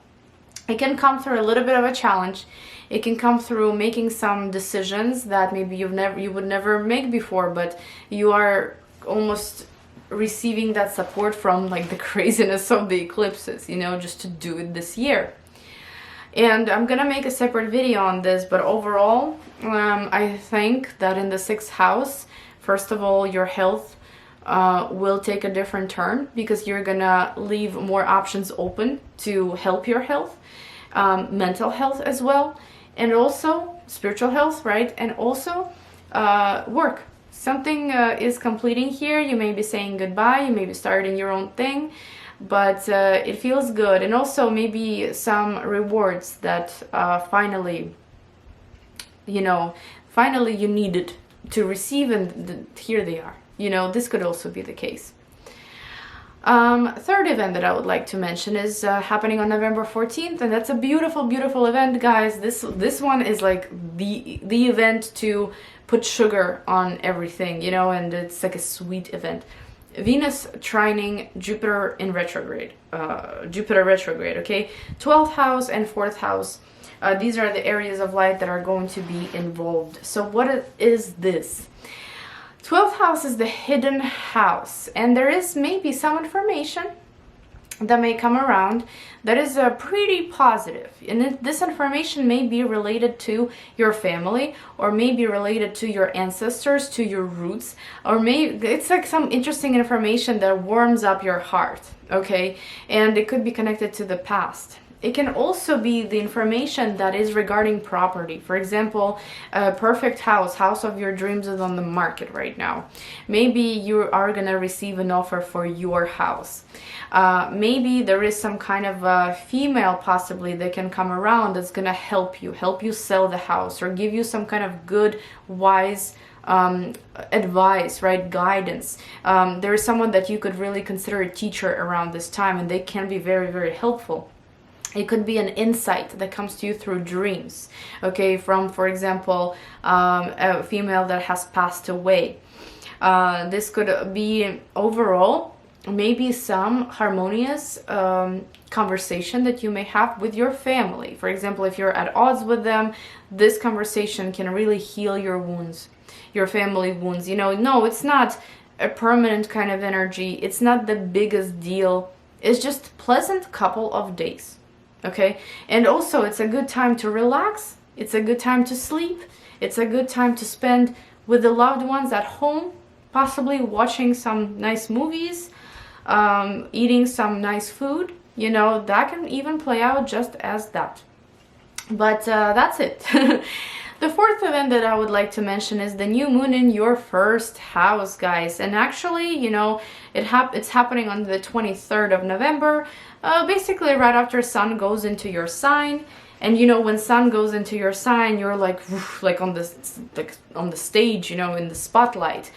It can come through a little bit of a challenge. It can come through making some decisions that maybe you would never make before, but you are almost receiving that support from like the craziness of the eclipses, you know, just to do it this year. And I'm gonna make a separate video on this, but overall, I think that in the 6th house, first of all, your health will take a different turn, because you're gonna leave more options open to help your health, mental health as well, and also spiritual health, right? And also work. Something is completing here. You may be saying goodbye, you may be starting your own thing, but it feels good. And also maybe some rewards that finally you needed to receive, and here they are. This could also be the case. Third event that I would like to mention is happening on November 14th, and that's a beautiful, beautiful event, guys. This one is like the event to put sugar on everything, and it's like a sweet event. Venus trining Jupiter in retrograde. Jupiter retrograde, okay? 12th house and 4th house. These are the areas of light that are going to be involved. So what is this? 12th house is the hidden house, and there is maybe some information that may come around that is pretty positive. And this information may be related to your family, or may be related to your ancestors, to your roots, or maybe it's like some interesting information that warms up your heart, okay? And it could be connected to the past. It can also be the information that is regarding property. For example, a perfect house of your dreams is on the market right now. Maybe you are gonna receive an offer for your house. Maybe there is some kind of female possibly that can come around that's gonna help you sell the house, or give you some kind of good, wise advice, right? Guidance. There is someone that you could really consider a teacher around this time, and they can be very, very helpful. It could be an insight that comes to you through dreams, okay, from, for example, a female that has passed away. This could be overall maybe some harmonious conversation that you may have with your family. For example, if you're at odds with them, this conversation can really heal your wounds, your family wounds. No, it's not a permanent kind of energy. It's not the biggest deal. It's just a pleasant couple of days. Okay, and also it's a good time to relax, it's a good time to sleep, it's a good time to spend with the loved ones at home, possibly watching some nice movies, eating some nice food. That can even play out just as that. But that's it. The fourth event that I would like to mention is the new moon in your first house, guys. And actually, it's happening on the 23rd of November, basically right after sun goes into your sign. And when sun goes into your sign, you're like on the stage, in the spotlight.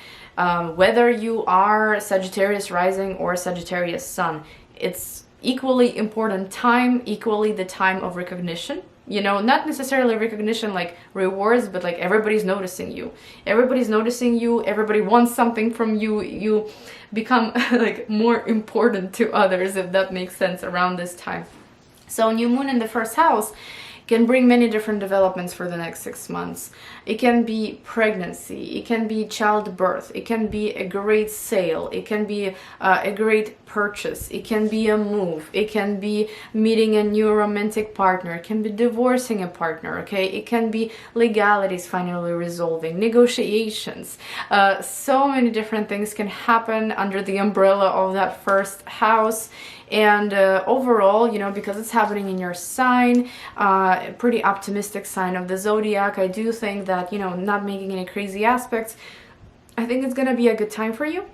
Whether you are Sagittarius rising or Sagittarius sun, it's equally important time, equally the time of recognition. Not necessarily recognition like rewards, but like everybody's noticing you. Everybody's noticing you. Everybody wants something from you. You become like more important to others, if that makes sense, around this time. So new moon in the first house can bring many different developments for the next 6 months. It can be pregnancy, it can be childbirth, it can be a great sale, it can be a great purchase, it can be a move, it can be meeting a new romantic partner, it can be divorcing a partner, okay? It can be legalities finally resolving, negotiations. So many different things can happen under the umbrella of that first house. And overall, because it's happening in your sign, a pretty optimistic sign of the zodiac, I do think that, not making any crazy aspects, I think it's going to be a good time for you.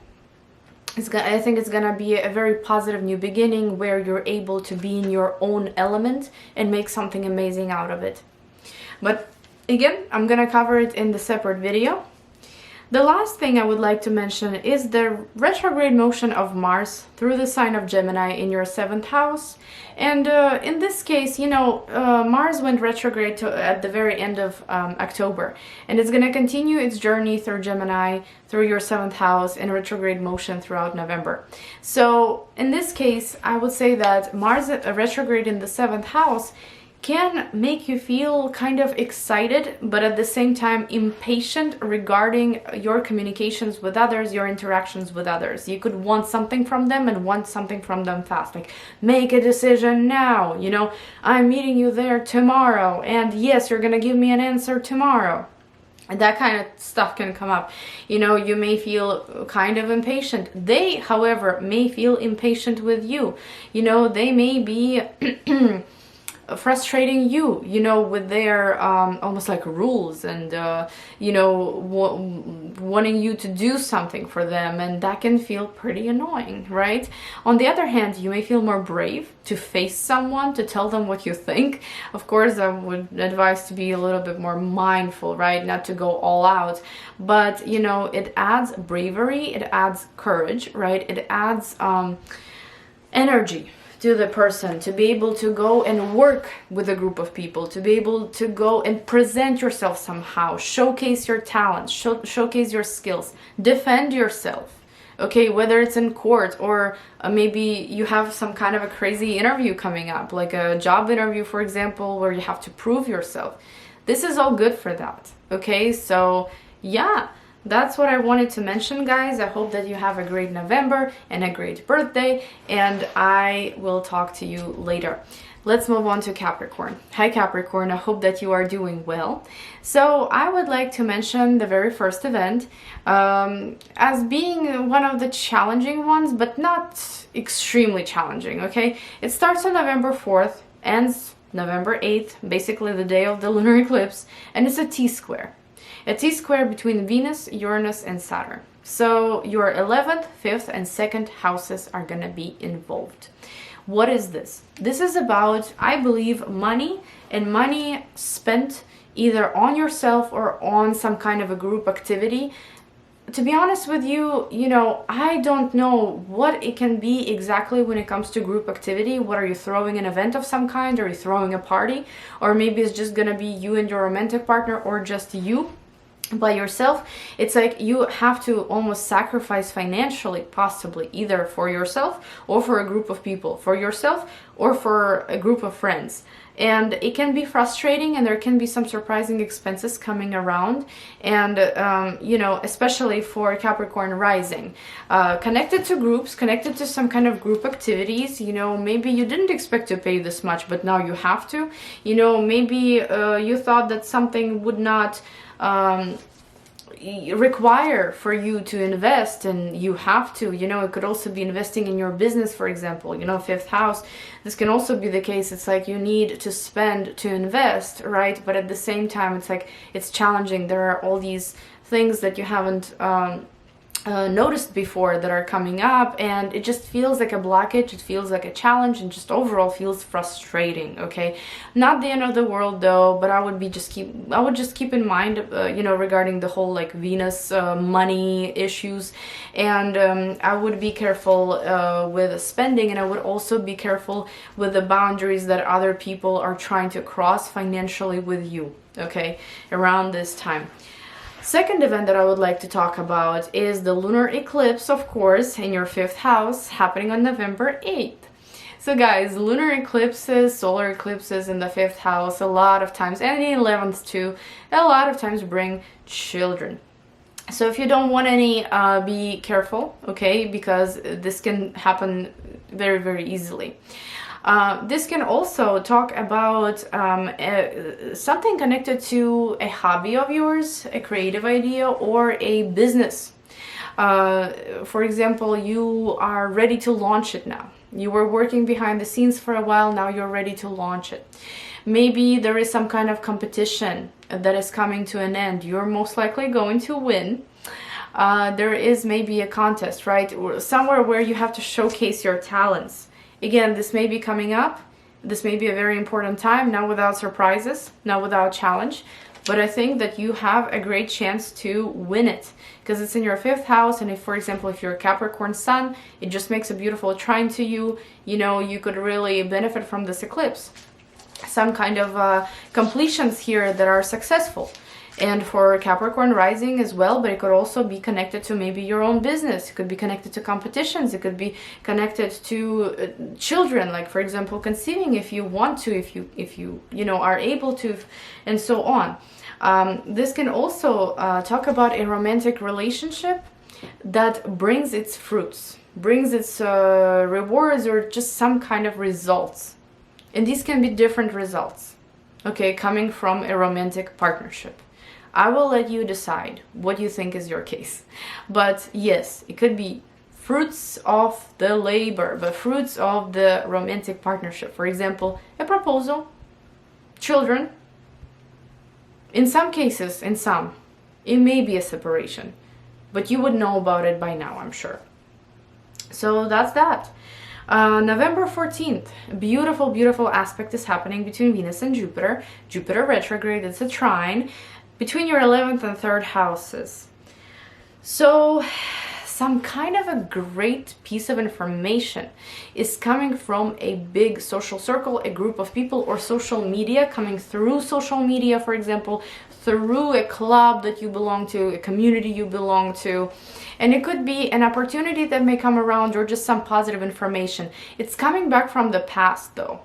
I think it's going to be a very positive new beginning where you're able to be in your own element and make something amazing out of it. But again, I'm going to cover it in the separate video. The last thing I would like to mention is the retrograde motion of Mars through the sign of Gemini in your 7th house. And in this case, Mars went retrograde at the very end of October. And it's going to continue its journey through Gemini, through your 7th house, in retrograde motion throughout November. So in this case, I would say that Mars retrograde in the 7th house can make you feel kind of excited, but at the same time impatient regarding your communications with others, your interactions with others. You could want something from them and want something from them fast, like make a decision now, you know, I'm meeting you there tomorrow, and yes, you're gonna give me an answer tomorrow. And that kind of stuff can come up. You know, you may feel kind of impatient. They, however, may feel impatient with you. You know, they may be frustrating you, you know, with their almost like rules and, you know, wanting you to do something for them. And that can feel pretty annoying, right? On the other hand, you may feel more brave to face someone, to tell them what you think. Of course, I would advise to be a little bit more mindful, right? Not to go all out. But, you know, it adds bravery, it adds courage, right? It adds energy to the person to be able to go and work with a group of people, to be able to go and present yourself somehow, showcase your talents, showcase your skills, defend yourself, okay, whether it's in court or maybe you have some kind of a crazy interview coming up, like a job interview, for example, where you have to prove yourself. This is all good for that, okay? So yeah, that's what I wanted to mention, guys. I hope that you have a great November and a great birthday, and I will talk to you later. Let's move on to Capricorn. Hi Capricorn, I hope that you are doing well. So I would like to mention the very first event as being one of the challenging ones, but not extremely challenging, okay? It starts on November 4th, ends November 8th, basically the day of the lunar eclipse, and it's a T-square. A T-square between Venus, Uranus, and Saturn. So your 11th, 5th, and 2nd houses are going to be involved. What is this? This is about, I believe, money, and money spent either on yourself or on some kind of a group activity. To be honest with you, you know, I don't know what it can be exactly when it comes to group activity. What are you throwing, an event of some kind? Are you throwing a party? Or maybe it's just going to be you and your romantic partner, or just you by yourself. It's like you have to almost sacrifice financially, possibly, either for yourself or for a group of people, for yourself or for a group of friends. And it can be frustrating, and there can be some surprising expenses coming around. And, you know, especially for Capricorn rising, connected to groups, connected to some kind of group activities. You know, maybe you didn't expect to pay this much, but now you have to. You know, maybe you thought that something would not require for you to invest, and you have to. You know, it could also be investing in your business, for example. You know, 5th house, this can also be the case. It's like you need to spend to invest, right? But at the same time, it's like it's challenging. There are all these things that you haven't noticed before that are coming up, and it just feels like a blockage, it feels like a challenge, and just overall feels frustrating, okay? Not the end of the world though, but I would just keep in mind, you know, regarding the whole like Venus money issues, and I would be careful with spending, and I would also be careful with the boundaries that other people are trying to cross financially with you, okay, around this time. Second event that I would like to talk about is the lunar eclipse, of course, in your 5th house, happening on November 8th. So guys, lunar eclipses, solar eclipses in the 5th house, a lot of times, and the 11th too, a lot of times bring children. So if you don't want any, be careful, okay, because this can happen very, very easily. This can also talk about something connected to a hobby of yours, a creative idea, or a business. For example, you are ready to launch it now. You were working behind the scenes for a while, now you're ready to launch it. Maybe there is some kind of competition that is coming to an end. You're most likely going to win. There is maybe a contest, right? Or somewhere where you have to showcase your talents. Again, this may be coming up. This may be a very important time, not without surprises, not without challenge. But I think that you have a great chance to win it, because it's in your 5th house. And if, for example, if you're a Capricorn sun, it just makes a beautiful trine to you. You know, you could really benefit from this eclipse. Some kind of completions here that are successful. And for Capricorn rising as well, but it could also be connected to maybe your own business. It could be connected to competitions. It could be connected to children, like for example, conceiving if you want to, if you are able to, and so on. This can also talk about a romantic relationship that brings its fruits, brings its rewards, or just some kind of results. And these can be different results, okay, coming from a romantic partnership. I will let you decide what you think is your case. But yes, it could be fruits of the labor, but fruits of the romantic partnership. For example, a proposal, children. In some cases, it may be a separation, but you would know about it by now, I'm sure. So that's that. November 14th, beautiful, beautiful aspect is happening between Venus and Jupiter. Jupiter retrograde, it's a trine between your 11th and 3rd houses. So some kind of a great piece of information is coming from a big social circle, a group of people, or social media, coming through social media, for example, through a club that you belong to, a community you belong to. And it could be an opportunity that may come around, or just some positive information. It's coming back from the past though,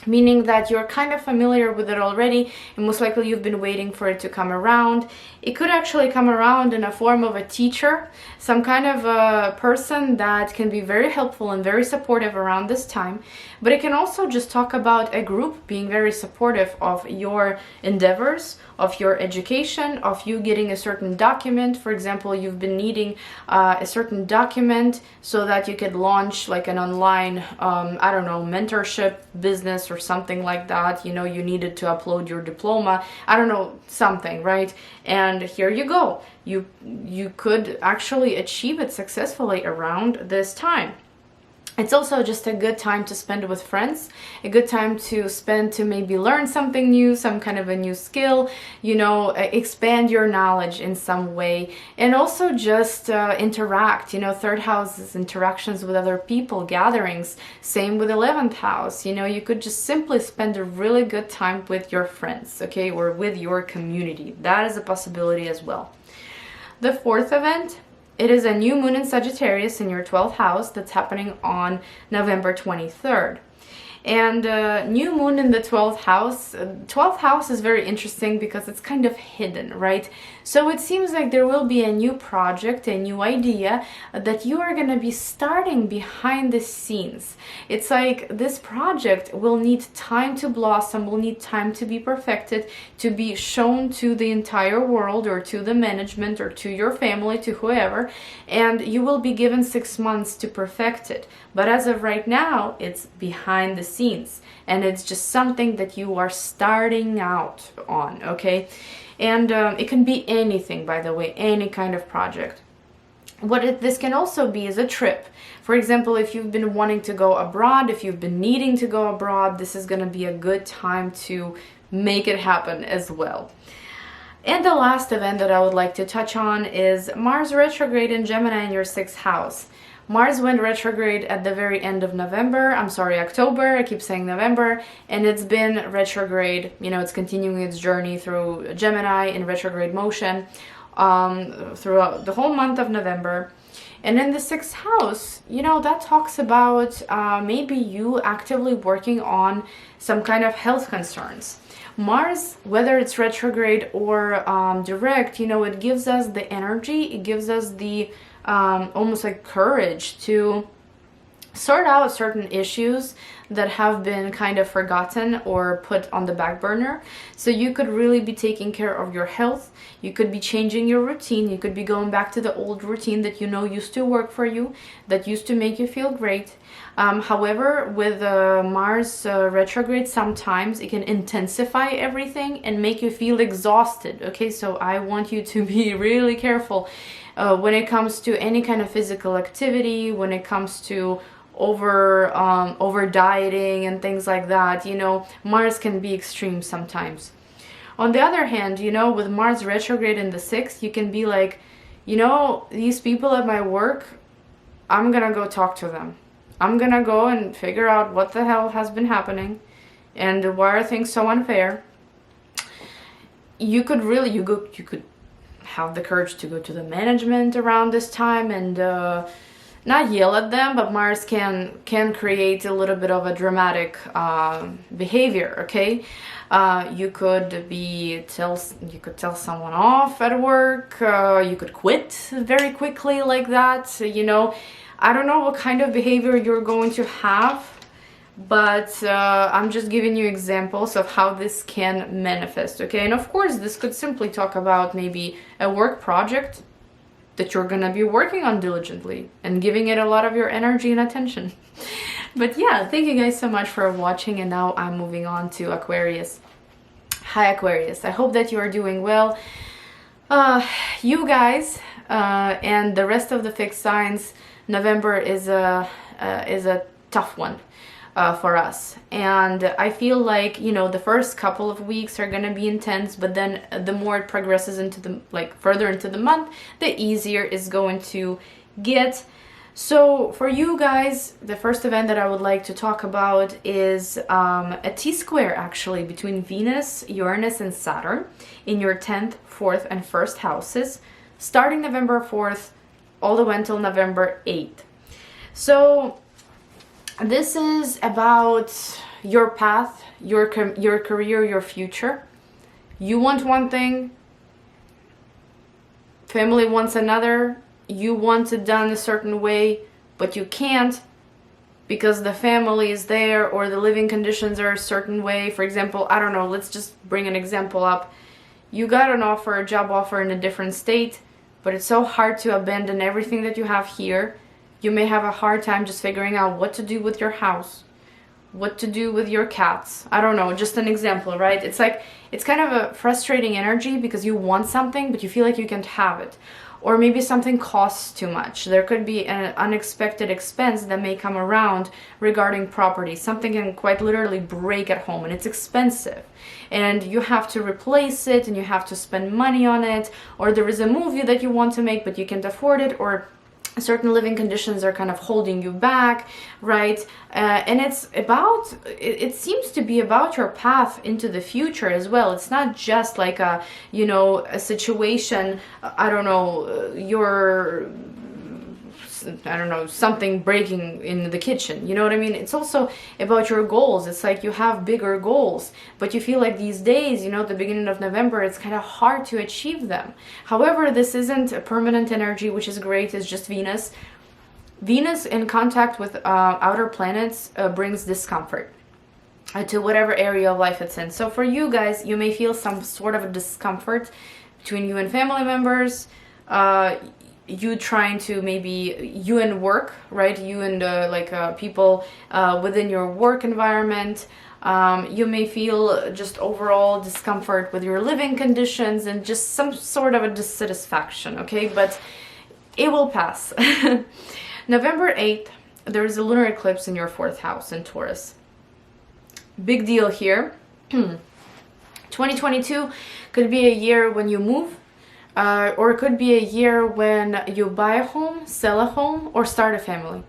meaning that you're kind of familiar with it already, and most likely you've been waiting for it to come around. It could actually come around in a form of a teacher, some kind of a person that can be very helpful and very supportive around this time. But it can also just talk about a group being very supportive of your endeavors, of your education, of you getting a certain document. For example, you've been needing a certain document so that you could launch like an online, I don't know, mentorship business or something like that. You know, you needed to upload your diploma, I don't know, something, right? And here you go. You could actually achieve it successfully around this time. It's also just a good time to spend with friends, a good time to spend to maybe learn something new, some kind of a new skill, expand your knowledge in some way, and also just interact, 3rd house is interactions with other people, gatherings, same with 11th house, you could just simply spend a really good time with your friends, okay, or with your community. That is a possibility as well. The 4th event, it is a new moon in Sagittarius in your 12th house that's happening on November 23rd. And new moon in the 12th house. 12th house is very interesting because it's kind of hidden, right? So it seems like there will be a new project, a new idea that you are going to be starting behind the scenes. It's like this project will need time to blossom, will need time to be perfected, to be shown to the entire world, or to the management, or to your family, to whoever, and you will be given 6 months to perfect it. But as of right now, it's behind the scenes, and it's just something that you are starting out on, okay? And it can be anything, by the way, any kind of project. This can also be is a trip. For example, if you've been wanting to go abroad, if you've been needing to go abroad, this is going to be a good time to make it happen as well. And the last event that I would like to touch on is Mars retrograde in Gemini in your 6th house. Mars went retrograde at the very end of October, I keep saying November, and it's been retrograde, it's continuing its journey through Gemini in retrograde motion throughout the whole month of November. And in the 6th house, that talks about maybe you actively working on some kind of health concerns. Mars, whether it's retrograde or direct, it gives us the energy, it gives us the almost like courage to sort out certain issues that have been kind of forgotten or put on the back burner. So you could really be taking care of your health. You could be changing your routine. You could be going back to the old routine that used to work for you, that used to make you feel great. However, with Mars retrograde, sometimes it can intensify everything and make you feel exhausted. Okay, so I want you to be really careful when it comes to any kind of physical activity, when it comes to over dieting and things like that. Mars can be extreme sometimes. On the other hand, with Mars retrograde in the 6th, you can be like, these people at my work, I'm gonna go talk to them. I'm gonna go and figure out what the hell has been happening and why are things so unfair. you could really, you could have the courage to go to the management around this time and not yell at them, but Mars can create a little bit of a dramatic behavior. Okay, you could tell someone off at work. You could quit very quickly like that. You know, I don't know what kind of behavior you're going to have, but I'm just giving you examples of how this can manifest. Okay, and of course this could simply talk about maybe a work project that you're gonna be working on diligently and giving it a lot of your energy and attention. But yeah, thank you guys so much for watching, and now I'm moving on to Aquarius. Hi Aquarius, I hope that you are doing well. You guys and the rest of the fixed signs, November is a tough one for us, and I feel like, you know, the first couple of weeks are gonna be intense, but then the more it progresses into the further into the month, the easier it's going to get. So for you guys, the first event that I would like to talk about is a T-square actually between Venus, Uranus, and Saturn in your 10th, 4th, and 1st houses, starting November 4th all the way until November 8th. So this is about your path, your career, your future. You want one thing, family wants another. You want it done a certain way, but you can't because the family is there or the living conditions are a certain way. For example, I don't know, let's just bring an example up. You got an offer, a job offer in a different state, but it's so hard to abandon everything that you have here. You may have a hard time just figuring out what to do with your house, what to do with your cats. I don't know, just an example, right? It's like, it's kind of a frustrating energy because you want something, but you feel like you can't have it. Or maybe something costs too much. There could be an unexpected expense that may come around regarding property. Something can quite literally break at home and it's expensive. And you have to replace it and you have to spend money on it. Or there is a movie that you want to make but you can't afford it, or certain living conditions are kind of holding you back, right? And it's about, it seems to be about your path into the future as well. It's not just like a, you know, a situation, I don't know, something breaking in the kitchen, you know what I mean? It's also about your goals. It's like you have bigger goals, but you feel like these days, you know, the beginning of November, it's kind of hard to achieve them. However, this isn't a permanent energy, which is great. It's just Venus. Venus in contact with outer planets brings discomfort to whatever area of life it's in. So for you guys, you may feel some sort of a discomfort between you and family members, you trying to, maybe you and work, right? You and people within your work environment. You may feel just overall discomfort with your living conditions and just some sort of a dissatisfaction, okay? But it will pass. November 8th, there is a lunar eclipse in your 4th house in Taurus. Big deal here. 2022 could be a year when you move, or it could be a year when you buy a home, sell a home, or start a family.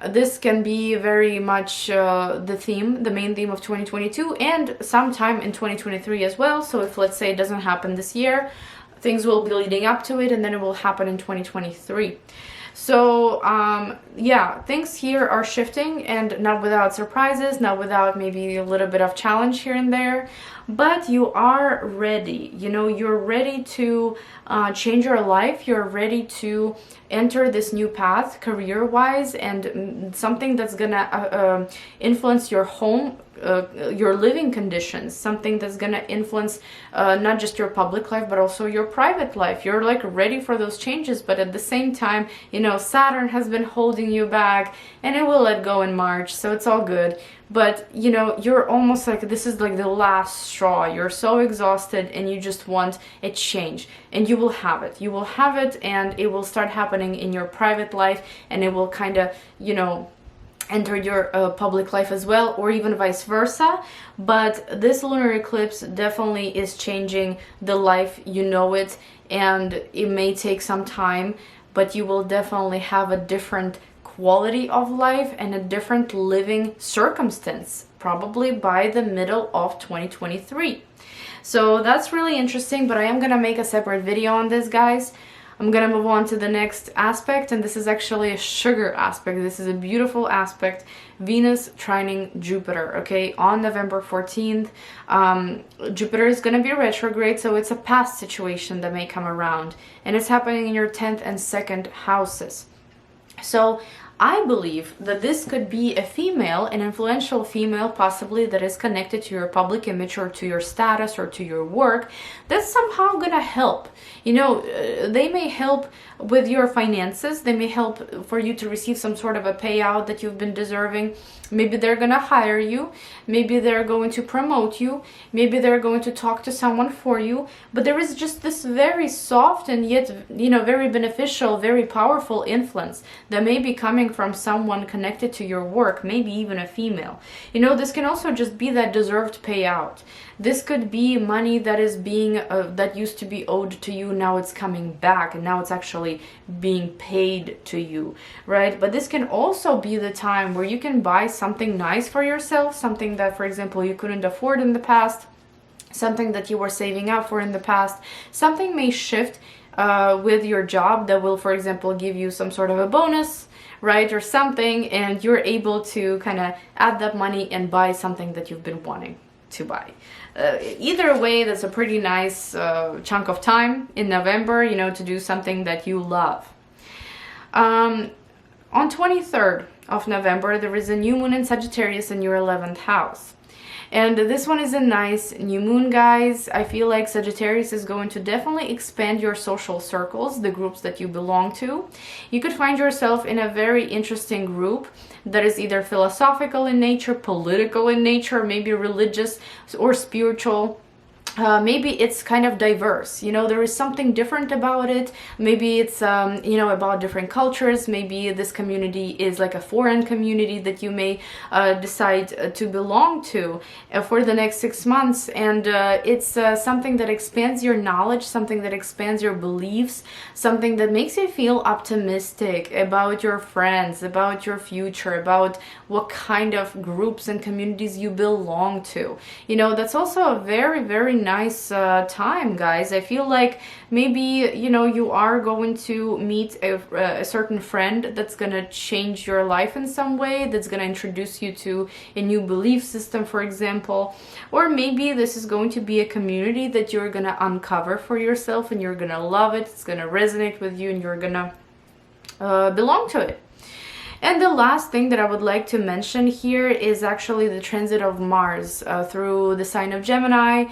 This can be very much the main theme of 2022, and sometime in 2023 as well. So if, let's say, it doesn't happen this year, things will be leading up to it, and then it will happen in 2023. So yeah, things here are shifting, and not without surprises, not without maybe a little bit of challenge here and there, but you are ready. You know, you're ready to change your life. You're ready to enter this new path career-wise, and something that's gonna influence your home, your living conditions, something that's gonna influence not just your public life but also your private life. You're like ready for those changes, but at the same time, you know, Saturn has been holding you back, and it will let go in March, so it's all good. But you know, you're almost like, this is like the last straw. You're so exhausted and you just want a change, and you will have it. You will have it, and it will start happening in your private life, and it will kind of, you know, enter your public life as well, or even vice versa. But this lunar eclipse definitely is changing the life, you know it, and it may take some time, but you will definitely have a different quality of life and a different living circumstance, probably by the middle of 2023. So that's really interesting, but I am gonna make a separate video on this, guys. I'm gonna move on to the next aspect, and this is actually a sugar aspect. This is a beautiful aspect. Venus trining Jupiter, okay, on November 14th. Jupiter is gonna be retrograde, so it's a past situation that may come around, and it's happening in your 10th and 2nd houses. So I believe that this could be a female, an influential female, possibly that is connected to your public image or to your status or to your work, that's somehow gonna help. You know, they may help with your finances. They may help for you to receive some sort of a payout that you've been deserving. Maybe they're gonna hire you. Maybe they're going to promote you. Maybe they're going to talk to someone for you. But there is just this very soft and yet, you know, very beneficial, very powerful influence that may be coming from someone connected to your work, maybe even a female. You know, this can also just be that deserved payout. This could be money that is being that used to be owed to you, now it's coming back, and now it's actually being paid to you, right? But this can also be the time where you can buy something nice for yourself, something that, for example, you couldn't afford in the past, something that you were saving up for in the past. Something may shift with your job that will, for example, give you some sort of a bonus, right, or something, and you're able to kind of add that money and buy something that you've been wanting to buy. Either way, that's a pretty nice chunk of time in November, you know, to do something that you love. On 23rd of November, there is a new moon in Sagittarius in your 11th house. And this one is a nice new moon, guys. I feel like Sagittarius is going to definitely expand your social circles, the groups that you belong to. You could find yourself in a very interesting group that is either philosophical in nature, political in nature, maybe religious or spiritual. Maybe it's kind of diverse, you know, there is something different about it. Maybe it's, you know, about different cultures. Maybe this community is like a foreign community that you may decide to belong to for the next 6 months. And it's something that expands your knowledge, something that expands your beliefs, something that makes you feel optimistic about your friends, about your future, about what kind of groups and communities you belong to. You know, that's also a very, very nice time, guys. I feel like maybe, you know, you are going to meet a certain friend that's gonna change your life in some way, that's gonna introduce you to a new belief system, for example. Or maybe this is going to be a community that you're gonna uncover for yourself, and you're gonna love it, it's gonna resonate with you, and you're gonna belong to it. And the last thing that I would like to mention here is actually the transit of Mars through the sign of Gemini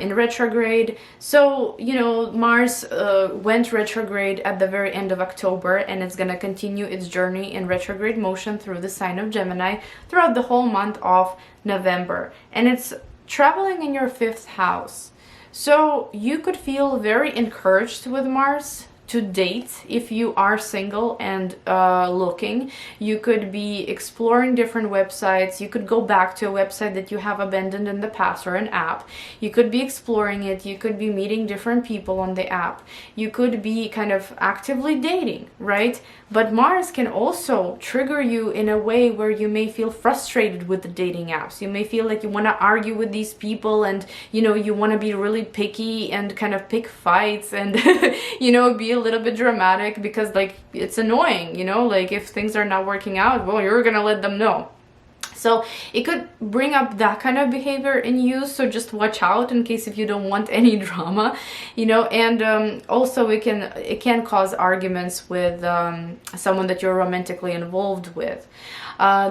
in retrograde. So, you know, Mars went retrograde at the very end of October, and it's going to continue its journey in retrograde motion through the sign of Gemini throughout the whole month of November. And it's traveling in your 5th house. So you could feel very encouraged with Mars to date if you are single and looking. You could be exploring different websites. You could go back to a website that you have abandoned in the past, or an app. You could be exploring it. You could be meeting different people on the app. You could be kind of actively dating, right? But Mars can also trigger you in a way where you may feel frustrated with the dating apps. You may feel like you want to argue with these people, and, you know, you want to be really picky and kind of pick fights and, you know, be a little bit dramatic, because, like, it's annoying, you know, like, if things are not working out, well, you're gonna let them know. So it could bring up that kind of behavior in you, so just watch out in case if you don't want any drama, you know. And also it can cause arguments with someone that you're romantically involved with.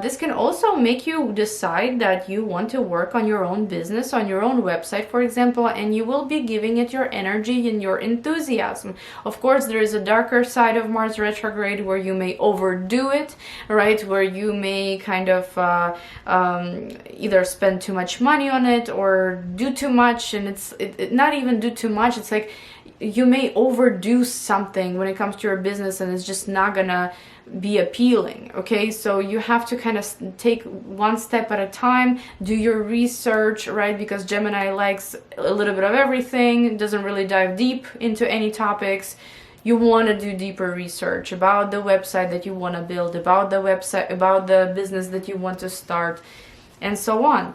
This can also make you decide that you want to work on your own business, on your own website, for example, and you will be giving it your energy and your enthusiasm. Of course, there is a darker side of Mars retrograde where you may overdo it, right? Where you may kind of either spend too much money on it or do too much, and it's not even do too much. It's like you may overdo something when it comes to your business, and it's just not gonna be appealing. Okay, so you have to kind of take one step at a time, do your research, right? Because Gemini likes a little bit of everything, doesn't really dive deep into any topics. You want to do deeper research about the website that you want to build, about the website, about the business that you want to start, and so on.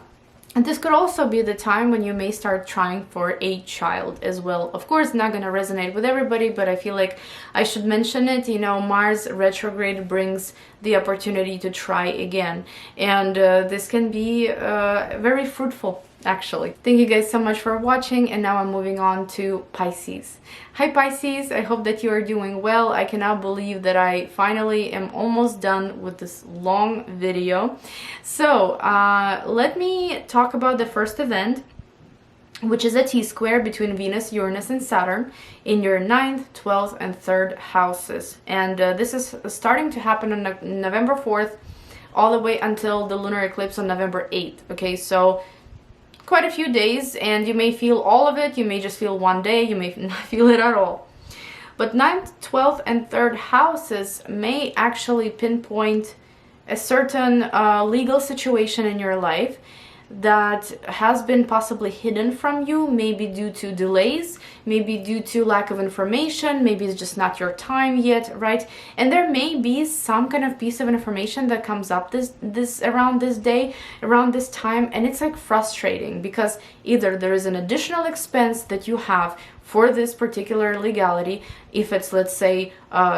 And this could also be the time when you may start trying for a child as well. Of course, not going to resonate with everybody, but I feel like I should mention it. You know, Mars retrograde brings the opportunity to try again. And this can be very fruitful, actually. Thank you guys so much for watching, and now I'm moving on to Pisces. Hi Pisces, I hope that you are doing well. I cannot believe that I finally am almost done with this long video. So let me talk about the first event, which is a T-square between Venus, Uranus, and Saturn in your 9th, 12th, and 3rd houses. And this is starting to happen on November 4th all the way until the lunar eclipse on November 8th. Okay, so quite a few days, and you may feel all of it, you may just feel one day, you may not feel it at all. But 9th, 12th, and 3rd houses may actually pinpoint a certain legal situation in your life that has been possibly hidden from you, maybe due to delays, maybe due to lack of information, maybe it's just not your time yet, right? And there may be some kind of piece of information that comes up this around this day, around this time, and it's like frustrating because either there is an additional expense that you have for this particular legality. If it's, let's say,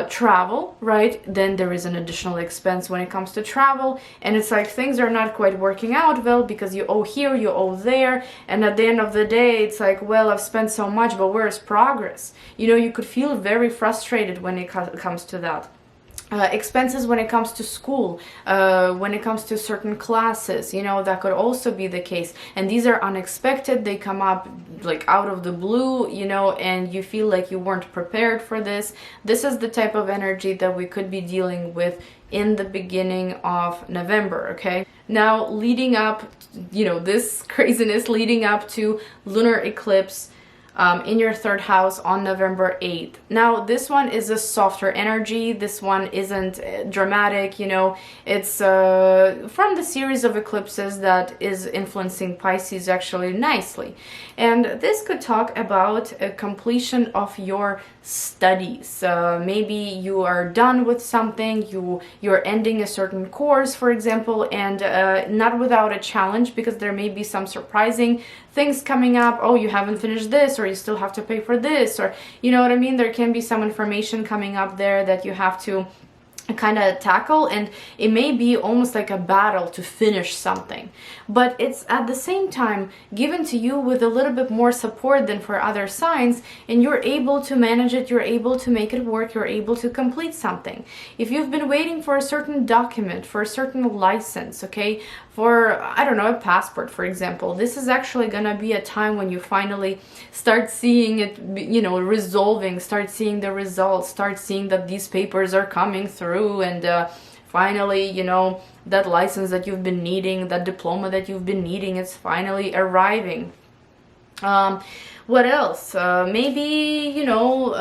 travel, right, then there is an additional expense when it comes to travel, and it's like things are not quite working out well because you owe here, you owe there, and at the end of the day it's like, well, I've spent so much, but where's progress? You know, you could feel very frustrated when it comes to that. Expenses when it comes to school, when it comes to certain classes, you know, that could also be the case. And these are unexpected, they come up like out of the blue, you know, and you feel like you weren't prepared for this. This is the type of energy that we could be dealing with in the beginning of November, okay? Now, leading up, you know, this craziness leading up to lunar eclipse in your 3rd house on November 8th. Now, this one is a softer energy. This one isn't dramatic, you know. It's from the series of eclipses that is influencing Pisces actually nicely. And this could talk about a completion of your studies. Maybe you are done with something, you're ending a certain course, for example, and not without a challenge, because there may be some surprising things coming up. Oh, you haven't finished this, or you still have to pay for this, or you know what I mean? There can be some information coming up there that you have to kind of tackle, and it may be almost like a battle to finish something, but it's at the same time given to you with a little bit more support than for other signs, and you're able to manage it, you're able to make it work, you're able to complete something. If you've been waiting for a certain document, for a certain license, okay, for, I don't know, a passport, for example, this is actually gonna be a time when you finally start seeing it, you know, resolving, start seeing the results, start seeing that these papers are coming through, and finally, you know, that license that you've been needing, that diploma that you've been needing, it's finally arriving. What else? Maybe, you know,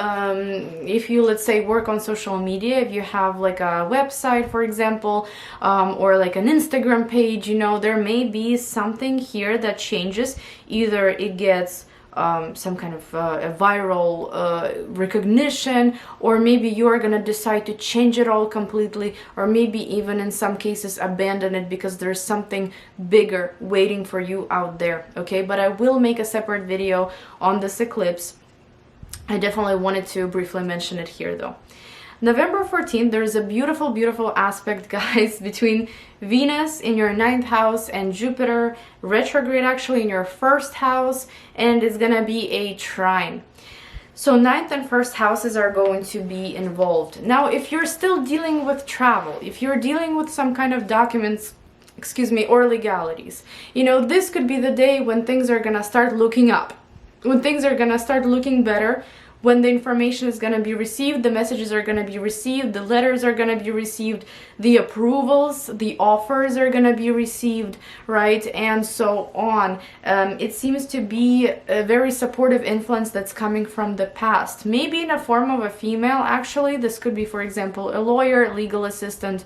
if you, let's say, work on social media, if you have like a website, for example, or like an Instagram page, you know, there may be something here that changes. Either it gets some kind of a viral recognition, or maybe you are gonna decide to change it all completely, or maybe even in some cases abandon it because there's something bigger waiting for you out there, okay? But I will make a separate video on this eclipse. I definitely wanted to briefly mention it here though. November 14th, there's a beautiful, beautiful aspect, guys, between Venus in your 9th house and Jupiter retrograde actually in your 1st house, and it's gonna be a trine. So 9th and 1st houses are going to be involved. Now, if you're still dealing with travel, if you're dealing with some kind of documents, excuse me, or legalities, you know, this could be the day when things are gonna start looking up, when things are gonna start looking better, when the information is going to be received, the messages are going to be received, the letters are going to be received, the approvals, the offers are going to be received, right, and so on. It seems to be a very supportive influence that's coming from the past, maybe in a form of a female, actually. This could be, for example, a lawyer, legal assistant,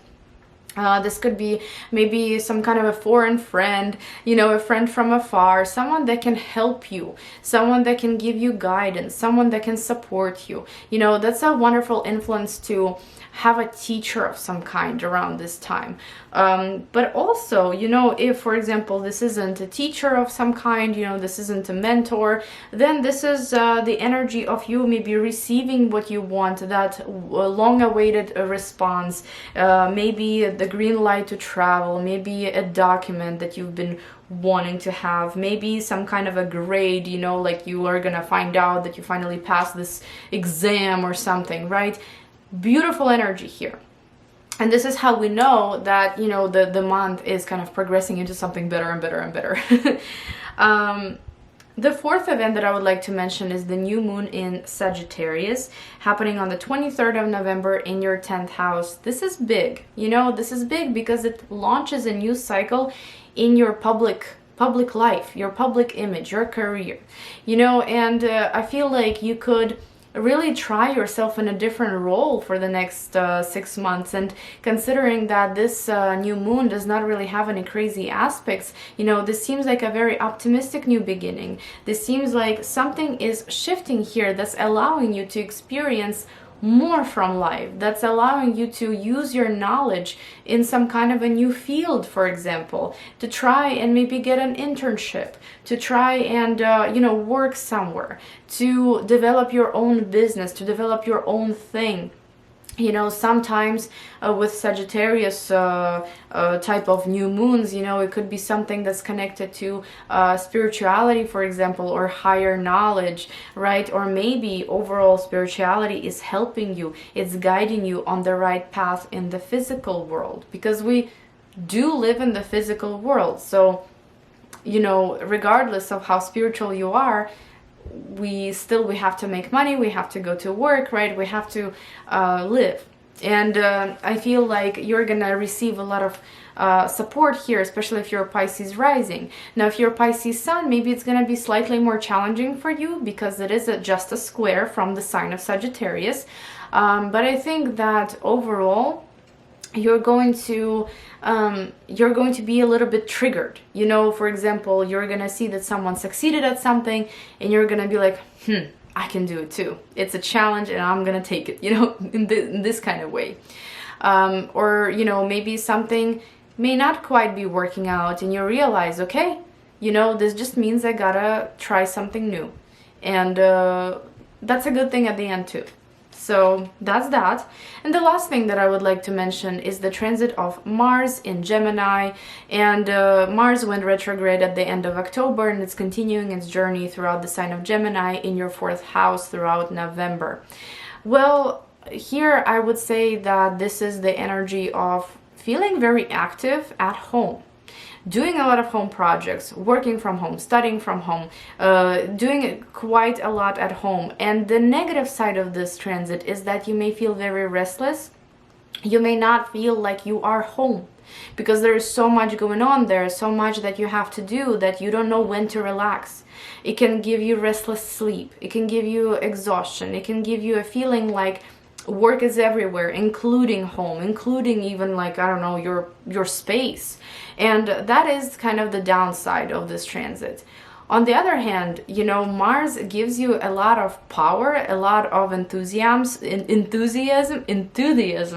This could be maybe some kind of a foreign friend, you know, a friend from afar, someone that can help you, someone that can give you guidance, someone that can support you. You know, that's a wonderful influence to have a teacher of some kind around this time. But also, you know, if, for example, this isn't a teacher of some kind, you know, this isn't a mentor, then this is the energy of you maybe receiving what you want, that long-awaited response, maybe the green light to travel, maybe a document that you've been wanting to have, maybe some kind of a grade, you know, like you are gonna find out that you finally passed this exam or something, right? Beautiful energy here. And this is how we know that, you know, the month is kind of progressing into something better and better and better. The fourth event that I would like to mention is the new moon in Sagittarius, happening on the 23rd of November in your 10th house. This is big, you know, this is big because it launches a new cycle in your public life, your public image, your career, you know, and I feel like you could really try yourself in a different role for the next 6 months. And considering that this new moon does not really have any crazy aspects, you know, this seems like a very optimistic new beginning. This seems like something is shifting here that's allowing you to experience more from life, that's allowing you to use your knowledge in some kind of a new field, for example, to try and maybe get an internship, to try and you know, work somewhere, to develop your own business, to develop your own thing. You know, sometimes with Sagittarius type of new moons, you know, it could be something that's connected to spirituality, for example, or higher knowledge, right? Or maybe overall spirituality is helping you, it's guiding you on the right path in the physical world, because we do live in the physical world. So, you know, regardless of how spiritual you are, we have to make money, we have to go to work, right? We have to live. And I feel like you're gonna receive a lot of support here, especially if you're Pisces rising. Now, if you're Pisces sun, maybe it's gonna be slightly more challenging for you because it is just a square from the sign of Sagittarius. But I think that overall, you're going to be a little bit triggered. You know, for example, you're gonna see that someone succeeded at something and you're gonna be like, I can do it too. It's a challenge and I'm gonna take it, you know, in this kind of way. Or, you know, maybe something may not quite be working out and you realize, okay, you know, this just means I gotta try something new. And that's a good thing at the end too. So that's that. And the last thing that I would like to mention is the transit of Mars in Gemini. And Mars went retrograde at the end of October, and it's continuing its journey throughout the sign of Gemini in your 4th house throughout November. Well, here I would say that this is the energy of feeling very active at home, doing a lot of home projects, working from home, studying from home, doing quite a lot at home. And the negative side of this transit is that you may feel very restless. You may not feel like you are home because there is so much going on there, so much that you have to do that you don't know when to relax. It can give you restless sleep. It can give you exhaustion. It can give you a feeling like work is everywhere, including home, including even, like, I don't know, your space. And that is kind of the downside of this transit. On the other hand, you know, Mars gives you a lot of power, a lot of enthusiasm.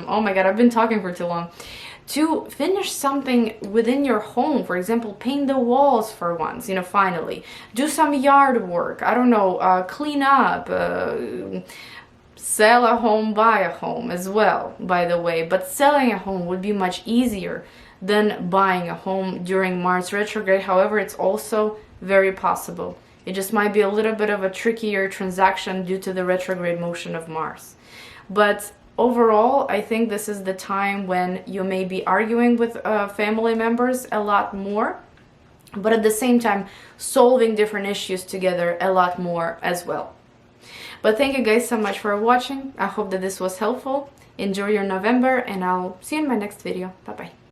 Oh my God, I've been talking for too long. To finish something within your home, for example, paint the walls for once, you know, finally. Do some yard work, I don't know, clean up, sell a home, buy a home as well, by the way. But selling a home would be much easier than buying a home during Mars retrograde. However, it's also very possible. It just might be a little bit of a trickier transaction due to the retrograde motion of Mars. But overall, I think this is the time when you may be arguing with family members a lot more, but at the same time solving different issues together a lot more as well. But thank you guys so much for watching. I hope that this was helpful. Enjoy your November, and I'll see you in my next video. Bye bye.